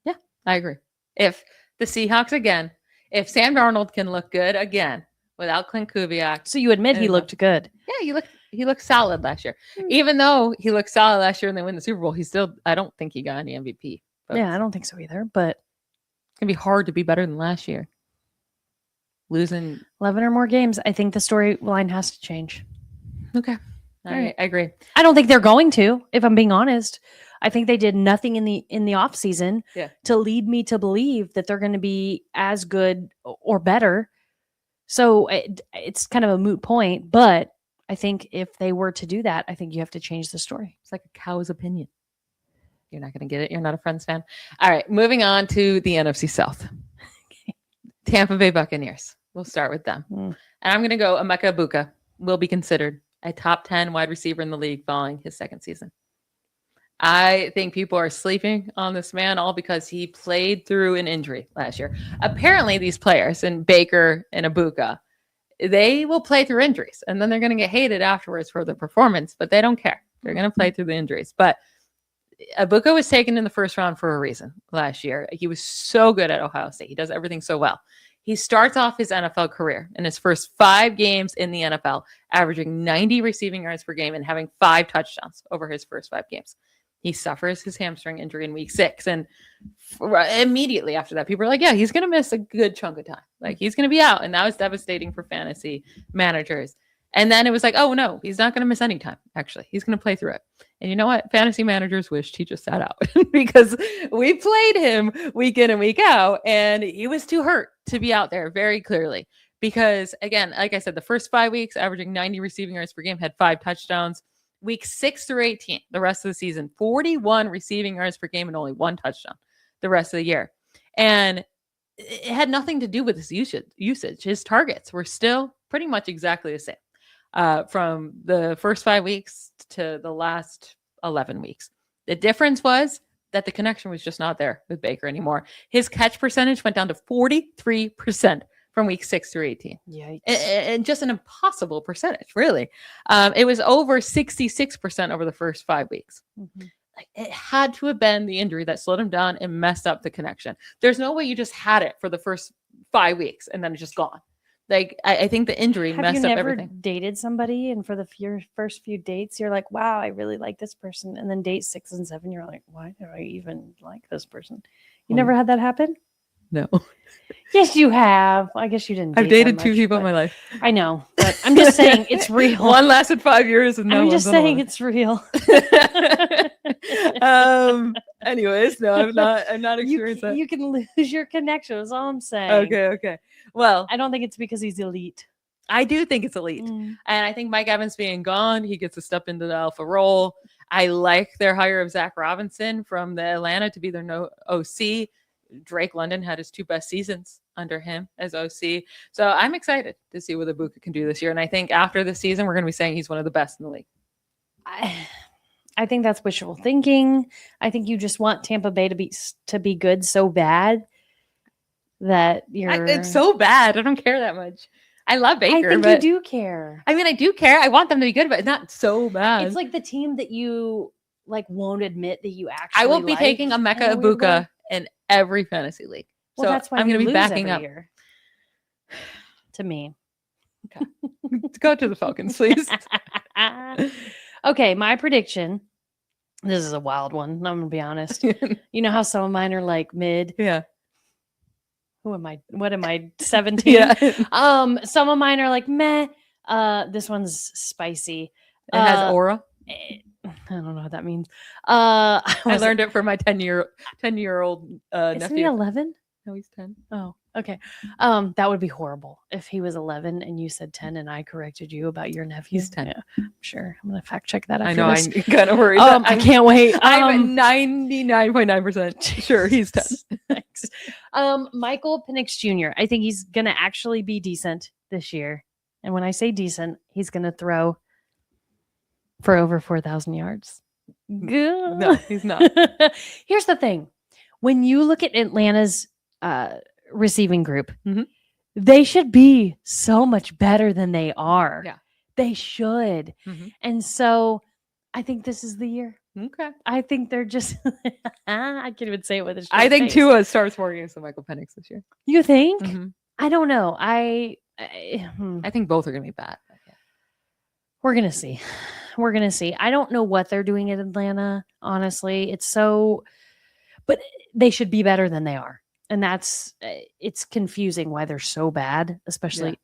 S2: Yeah, I agree. If the Seahawks if Sam Darnold can look good again without Clint Kubiak.
S3: So you admit he looked good.
S2: Yeah, he looked solid last year. Even though he looked solid last year and they win the Super Bowl, I don't think he got any MVP.
S3: Yeah, I don't think so either, but
S2: it's going to be hard to be better than last year. Losing
S3: 11 or more games, I think the storyline has to change.
S2: Okay. I agree.
S3: I don't think they're going to, if I'm being honest. I think they did nothing in the off season to lead me to believe that they're going to be as good or better. So it's kind of a moot point, but I think if they were to do that, I think you have to change the story.
S2: It's like a cow's opinion. You're not going to get it. You're not a Friends fan. All right. Moving on to the NFC South. Tampa Bay Buccaneers. We'll start with them. And I'm going to go Emeka Egbuka will be considered a top 10 wide receiver in the league following his second season. I think people are sleeping on this man all because he played through an injury last year. Apparently these players, and Baker and Egbuka, they will play through injuries and then they're going to get hated afterwards for their performance, but they don't care. They're going to play through the injuries. But Egbuka was taken in the first round for a reason last year. He was so good at Ohio State. He does everything so well. He starts off his NFL career in his first 5 games in the NFL, averaging 90 receiving yards per game and having 5 touchdowns over his first 5 games. He suffers his hamstring injury in week 6. And immediately after that, people are like, yeah, he's going to miss a good chunk of time. Like, he's going to be out. And that was devastating for fantasy managers. And then it was like, oh, no, he's not going to miss any time, actually. He's going to play through it. And you know what? Fantasy managers wished he just sat out because we played him week in and week out, and he was too hurt to be out there very clearly. Because, again, like I said, the first 5 weeks, averaging 90 receiving yards per game, had 5 touchdowns. Week 6 through 18, the rest of the season, 41 receiving yards per game and only 1 touchdown the rest of the year. And it had nothing to do with his usage. His targets were still pretty much exactly the same. From the first 5 weeks to the last 11 weeks. The difference was that the connection was just not there with Baker anymore. His catch percentage went down to 43% from week 6 through 18.
S3: Yikes.
S2: And just an impossible percentage, really. It was over 66% over the first 5 weeks. Mm-hmm. Like, it had to have been the injury that slowed him down and messed up the connection. There's no way you just had it for the first 5 weeks and then it's just gone. Like, I think the injury messed up everything.
S3: Have you never dated somebody and for your first few dates, you're like, wow, I really like this person. And then date 6 and 7, you're like, why do I even like this person? You never had that happen?
S2: No.
S3: Yes, you have. I guess you didn't.
S2: I've dated 2 people in my life.
S3: I know, but I'm just saying it's real.
S2: One lasted 5 years and
S3: I'm just saying it's real.
S2: Anyways, no, I'm not experienced that.
S3: You can lose your connection. That's all I'm saying.
S2: Okay. Well,
S3: I don't think it's because he's elite.
S2: I do think it's elite. And I think Mike Evans being gone, he gets to step into the alpha role. I like their hire of Zach Robinson from the Atlanta to be their OC. Drake London had his 2 best seasons under him as OC. So I'm excited to see what Ibuka can do this year. And I think after the season, we're going to be saying he's one of the best in the league.
S3: I think that's wishful thinking. I think you just want Tampa Bay to be good so bad that
S2: it's so bad. I don't care that much. I love Baker.
S3: I think
S2: but
S3: you do care.
S2: I mean, I do care. I want them to be good, but it's not so bad.
S3: It's like the team that you like won't admit that you actually.
S2: I won't be taking Emeka Ibuka in every fantasy league.
S3: Well,
S2: so
S3: that's why
S2: I'm going to be backing up.
S3: Year. To me.
S2: Okay. Go to the Falcons, please.
S3: Okay, my prediction. This is a wild one. I'm going to be honest. You know how some of mine are like mid?
S2: Yeah.
S3: Who am I? What am I? 17?
S2: Yeah.
S3: Some of mine are like meh. This one's spicy.
S2: It has aura.
S3: I don't know what that means.
S2: I learned it from my 10-year-old nephew.
S3: Isn't he 11?
S2: No, he's 10.
S3: Oh, okay. That would be horrible if he was 11 and you said 10 and I corrected you about your nephew.
S2: He's 10.
S3: Yeah, I'm sure. I'm going to fact check that after
S2: I know.
S3: this.
S2: I'm kind of worried.
S3: I can't wait.
S2: I'm 99.9% sure he's 10.
S3: Thanks. Michael Penix Jr. I think he's going to actually be decent this year. And when I say decent, he's going to throw for over 4,000 yards.
S2: No, he's not.
S3: Here's the thing. When you look at Atlanta's receiving group, they should be so much better than they are.
S2: Yeah.
S3: They should.
S2: Mm-hmm.
S3: And so I think this is the year.
S2: Okay.
S3: I think they're just I can't even say it with a straight
S2: I think
S3: face.
S2: Tua starts more games than Michael Penix this year.
S3: You think?
S2: Mm-hmm.
S3: I don't know. I
S2: think both are going to be bad.
S3: We're going to see. We're going to see. I don't know what they're doing at Atlanta, honestly. It's so, but they should be better than they are. And that's, it's confusing why they're so bad, especially,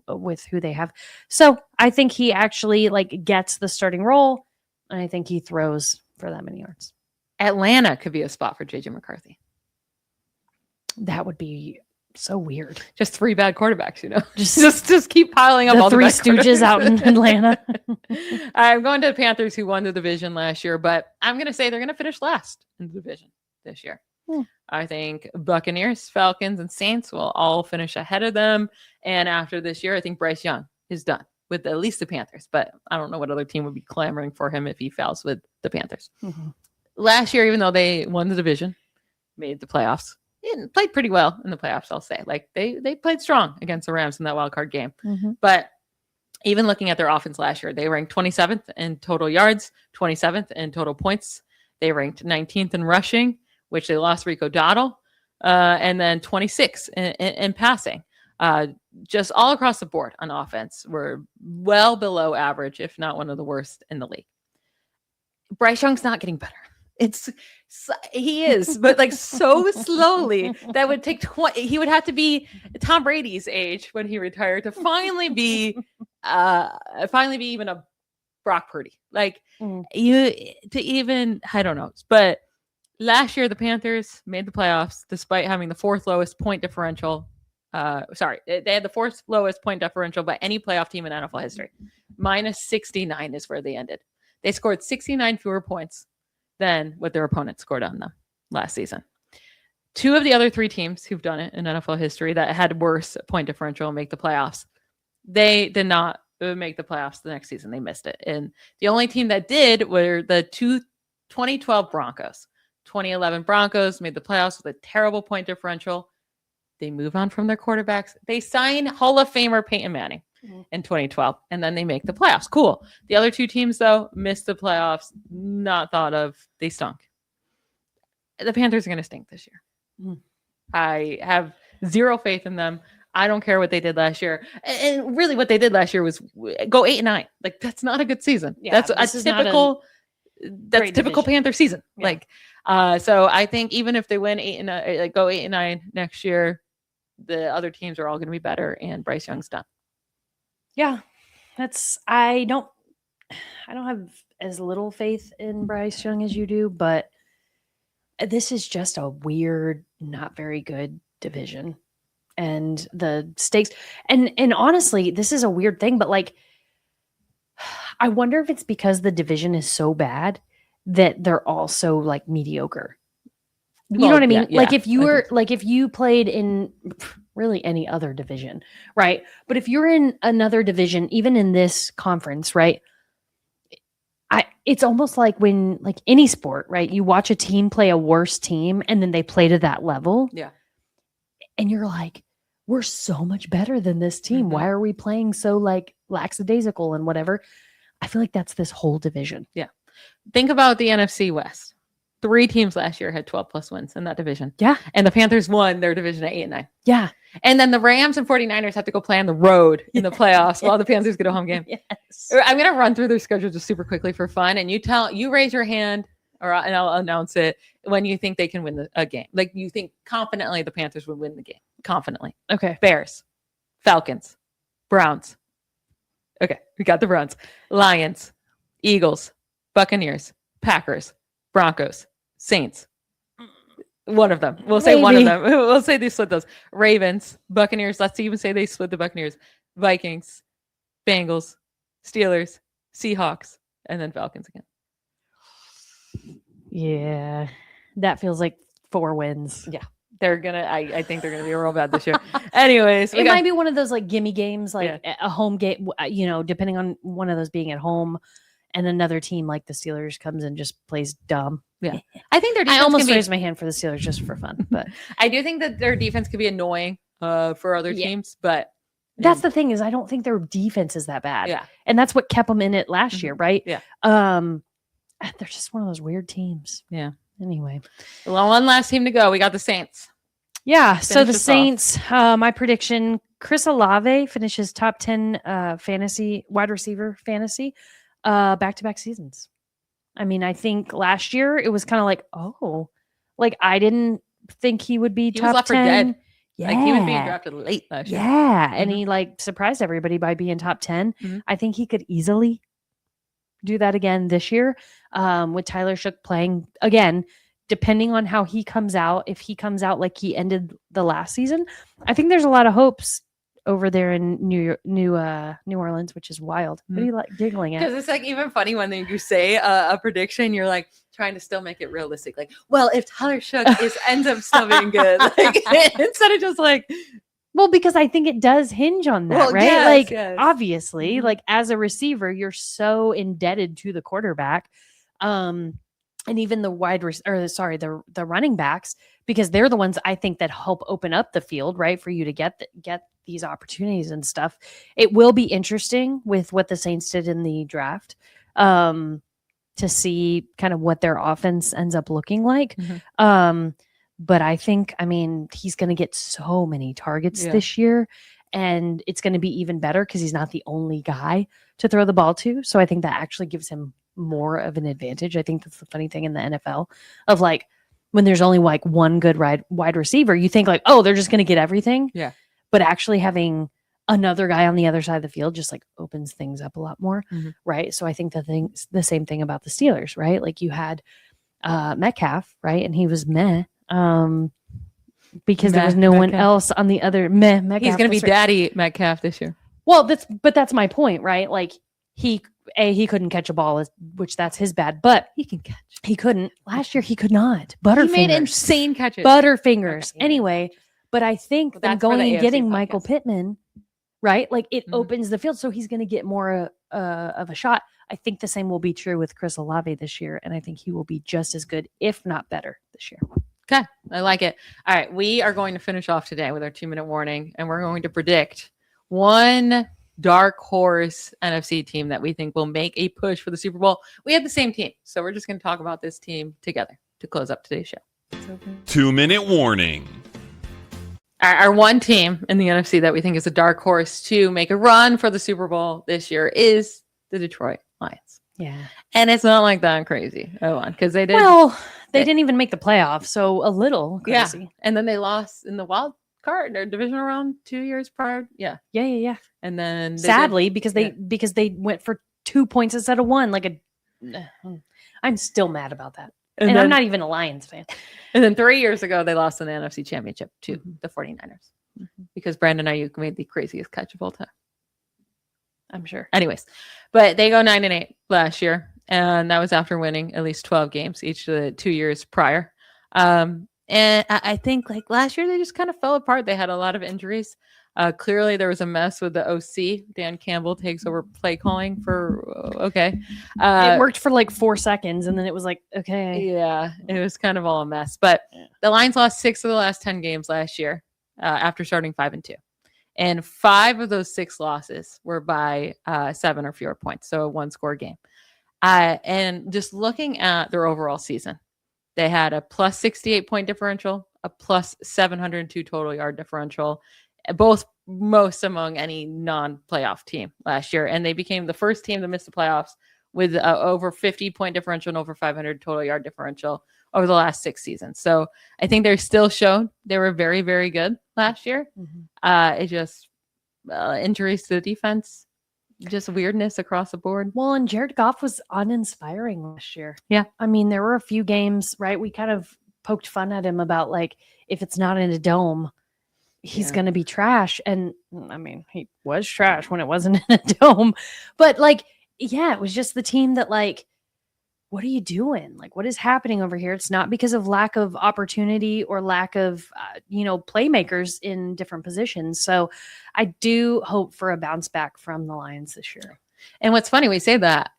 S3: with who they have. So I think he actually gets the starting role. And I think he throws for that many yards.
S2: Atlanta could be a spot for JJ McCarthy.
S3: That would be so weird.
S2: Just 3 bad quarterbacks, just keep piling up
S3: the
S2: all
S3: 3 stooges out in Atlanta.
S2: I'm going to the Panthers, who won the division last year, but I'm going to say they're going to finish last in the division this year. I think Buccaneers, Falcons, and Saints will all finish ahead of them. And after this year, I think Bryce Young is done with at least the Panthers, but I don't know what other team would be clamoring for him if he fouls with the Panthers. Mm-hmm. Last year, even though they won the division, made the playoffs, played pretty well in the playoffs, I'll say. They played strong against the Rams in that wild card game. Mm-hmm. But even looking at their offense last year, they ranked 27th in total yards, 27th in total points. They ranked 19th in rushing, which they lost Rico Dowdle, and then 26th in passing. Just all across the board on offense were well below average, if not one of the worst in the league. Bryce Young's not getting better. He is, but so slowly that would take he would have to be Tom Brady's age when he retired to finally be even a Brock Purdy. I don't know. But last year, the Panthers made the playoffs despite having the 4th lowest point differential. They had the 4th lowest point differential by any playoff team in NFL history. -69 is where they ended. They scored 69 fewer points than what their opponents scored on them last season. 2 of the other 3 teams who've done it in NFL history that had worse point differential make the playoffs. They did not make the playoffs the next season. They missed it. And the only team that did were the 2012 Broncos. 2011 Broncos made the playoffs with a terrible point differential. They move on from their quarterbacks. They sign Hall of Famer Peyton Manning in 2012, and then they make the playoffs. Cool. The other 2 teams, though, missed the playoffs. Not thought of. They stunk. The Panthers are going to stink this year. I have zero faith in them. I don't care what they did last year. And really what they did last year was go 8-9. That's not a good season.
S3: Yeah,
S2: that's typical. That's typical Panther season. Yeah. So I think even if they win 8-9, go 8-9 next year, the other teams are all going to be better, and Bryce Young's done.
S3: Yeah, I don't have as little faith in Bryce Young as you do, but this is just a weird, not very good division, and the stakes. And honestly, this is a weird thing, but I wonder if it's because the division is so bad that they're also mediocre. You know what I mean?
S2: Yeah,
S3: if you were if you played in really any other division, right? But if you're in another division, even in this conference, right? It's almost like when, like any sport, right? You watch a team play a worse team and then they play to that level.
S2: Yeah.
S3: And you're like, we're so much better than this team. Why are we playing so like lackadaisical and whatever? I feel like that's this whole division.
S2: Yeah. Think about the NFC West. 3 teams last year had 12 plus wins in that division.
S3: Yeah.
S2: And the Panthers won their division at 8-9.
S3: Yeah.
S2: And then the Rams and 49ers have to go play on the road in the playoffs while the Panthers get a home game.
S3: Yes.
S2: I'm going to run through their schedule just super quickly for fun. And you raise your hand and I'll announce it when you think they can win a game. Like you think confidently the Panthers would win the game. Confidently.
S3: Okay.
S2: Bears, Falcons, Browns. Okay. We got the Browns, Lions, Eagles, Buccaneers, Packers, Broncos, Saints. One of them. We'll say one of them. We'll say they split those. Ravens, Buccaneers. Let's even say they split the Buccaneers. Vikings, Bengals, Steelers, Seahawks, and then Falcons again.
S3: Yeah. That feels like 4 wins.
S2: Yeah. They're gonna. I think they're gonna be real bad this year. Anyways,
S3: it might be one of those like gimme games, like a home game. You know, depending on one of those being at home, and another team like the Steelers comes and just plays dumb.
S2: Yeah, I think their defense
S3: I almost raised my hand for the Steelers just for fun, but
S2: I do think that their defense could be annoying for other teams. But
S3: that's the thing is, I don't think their defense is that bad.
S2: Yeah,
S3: and that's what kept them in it last year, right?
S2: Yeah.
S3: They're just one of those weird teams.
S2: Yeah.
S3: Anyway,
S2: well, one last team to go. We got the Saints.
S3: Yeah. So the Saints, my prediction, Chris Olave finishes top 10 fantasy wide receiver fantasy back-to-back seasons. I mean, I think last year it was kind of like, like I didn't think he would be top
S2: was left
S3: 10.
S2: For dead.
S3: Yeah.
S2: Like he was being drafted late last year.
S3: Yeah. And he like surprised everybody by being top 10. I think he could easily do that again this year with Tyler Shook playing again, depending on how he comes out. If he comes out like he ended the last season, I think there's a lot of hopes over there in New Orleans, which is wild. What are you like giggling at?
S2: Because it's like even funny when you say a prediction, you're like trying to still make it realistic. Like, well, if Tyler Shook ends up still being good, like, instead of just like,
S3: well, because I think it does hinge on that, right?
S2: Yes,
S3: like, obviously, like as a receiver, you're so indebted to the quarterback, and even the the running backs, because they're the ones I think that help open up the field, right, for you to get these opportunities and stuff. It will be interesting with what the Saints did in the draft, to see kind of what their offense ends up looking like. But I think, I mean, he's going to get so many targets this year, and it's going to be even better because he's not the only guy to throw the ball to. So I think that actually gives him more of an advantage. I think that's the funny thing in the NFL of like when there's only like one good wide receiver, you think like, oh, they're just going to get everything.
S2: Yeah.
S3: But actually having another guy on the other side of the field just like opens things up a lot more. Right. So I think the same thing about the Steelers, right? Like you had Metcalf, right? And he was meh. Because there was no one else on the other Metcalf.
S2: He's going to be Daddy Metcalf this year.
S3: Well, that's my point, right? Like he couldn't catch a ball, which that's his bad, but
S2: he can catch.
S3: He couldn't last year. He could not. Butterfingers.
S2: He made insane catches.
S3: Butterfingers. Okay, anyway, but I think them going and getting
S2: podcast.
S3: Michael Pittman, right? Like it opens the field, so he's going to get more of a shot. I think the same will be true with Chris Olave this year, and I think he will be just as good, if not better, this year.
S2: Okay, I like it. All right, we are going to finish off today with our 2-minute warning, and we're going to predict one dark horse NFC team that we think will make a push for the Super Bowl. We have the same team, so we're just going to talk about this team together to close up today's show.
S1: 2-minute warning.
S2: Our one team in the NFC that we think is a dark horse to make a run for the Super Bowl this year is the Detroit Lions.
S3: Yeah.
S2: And it's not like that crazy, because they did.
S3: Well, they didn't even make the playoffs, so a little crazy.
S2: Yeah. And then they lost in the wild card, their divisional round 2 years prior. Yeah. And then
S3: sadly, because they went for 2 points instead of one. I'm still mad about that. And then, I'm not even a Lions fan.
S2: And then 3 years ago, they lost in the NFC Championship to the 49ers because Brandon Ayuk made the craziest catch of all time.
S3: I'm sure.
S2: Anyways, but they go 9-8 last year, and that was after winning at least 12 games each of the 2 years prior. And And I think like last year they just kind of fell apart. They had a lot of injuries. Clearly there was a mess with the OC. Dan Campbell takes over play calling for okay.
S3: It worked for like 4 seconds, and then it was like, okay.
S2: Yeah, it was kind of all a mess. But the Lions lost 6 of the last 10 games last year after starting 5-2. And 5 of those 6 losses were by 7 or fewer points. So a 1-score game. And just looking at their overall season, they had a plus 68 point differential, a plus 702 total yard differential, both most among any non-playoff team last year. And they became the first team to miss the playoffs with over 50 point differential and over 500 total yard differential over the last 6 seasons. So I think they're still shown they were very, very good last year. It just injuries to the defense, just weirdness across the board.
S3: Well, and Jared Goff was uninspiring last year.
S2: Yeah.
S3: I mean, there were a few games, right? We kind of poked fun at him about like, if it's not in a dome, he's going to be trash. And I mean, he was trash when it wasn't in a dome. But like, yeah, it was just the team that like, what are you doing? Like, what is happening over here? It's not because of lack of opportunity or lack of, playmakers in different positions. So I do hope for a bounce back from the Lions this year.
S2: And what's funny, we say that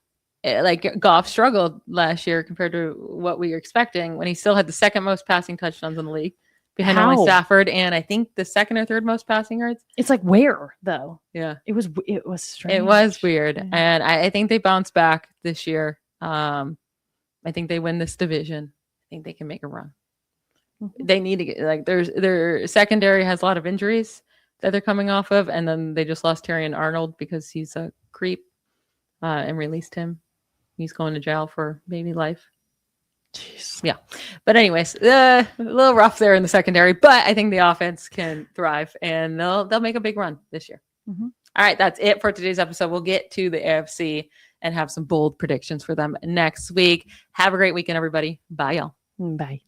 S2: like Goff struggled last year compared to what we were expecting when he still had the second most passing touchdowns in the league behind only Stafford. And I think the second or third most passing yards.
S3: It's like, where though?
S2: Yeah,
S3: it was strange.
S2: It was weird.
S3: Yeah.
S2: And I think they bounce back this year. I think they win this division. I think they can make a run. They need to get like their secondary has a lot of injuries that they're coming off of, and then they just lost Terrion Arnold because he's a creep and released him. He's going to jail for maybe life. Jeez. Yeah. But anyways, a little rough there in the secondary, but I think the offense can thrive and they'll make a big run this year. All right, that's it for today's episode. We'll get to the AFC and have some bold predictions for them next week. Have a great weekend, everybody. Bye, y'all.
S3: Bye.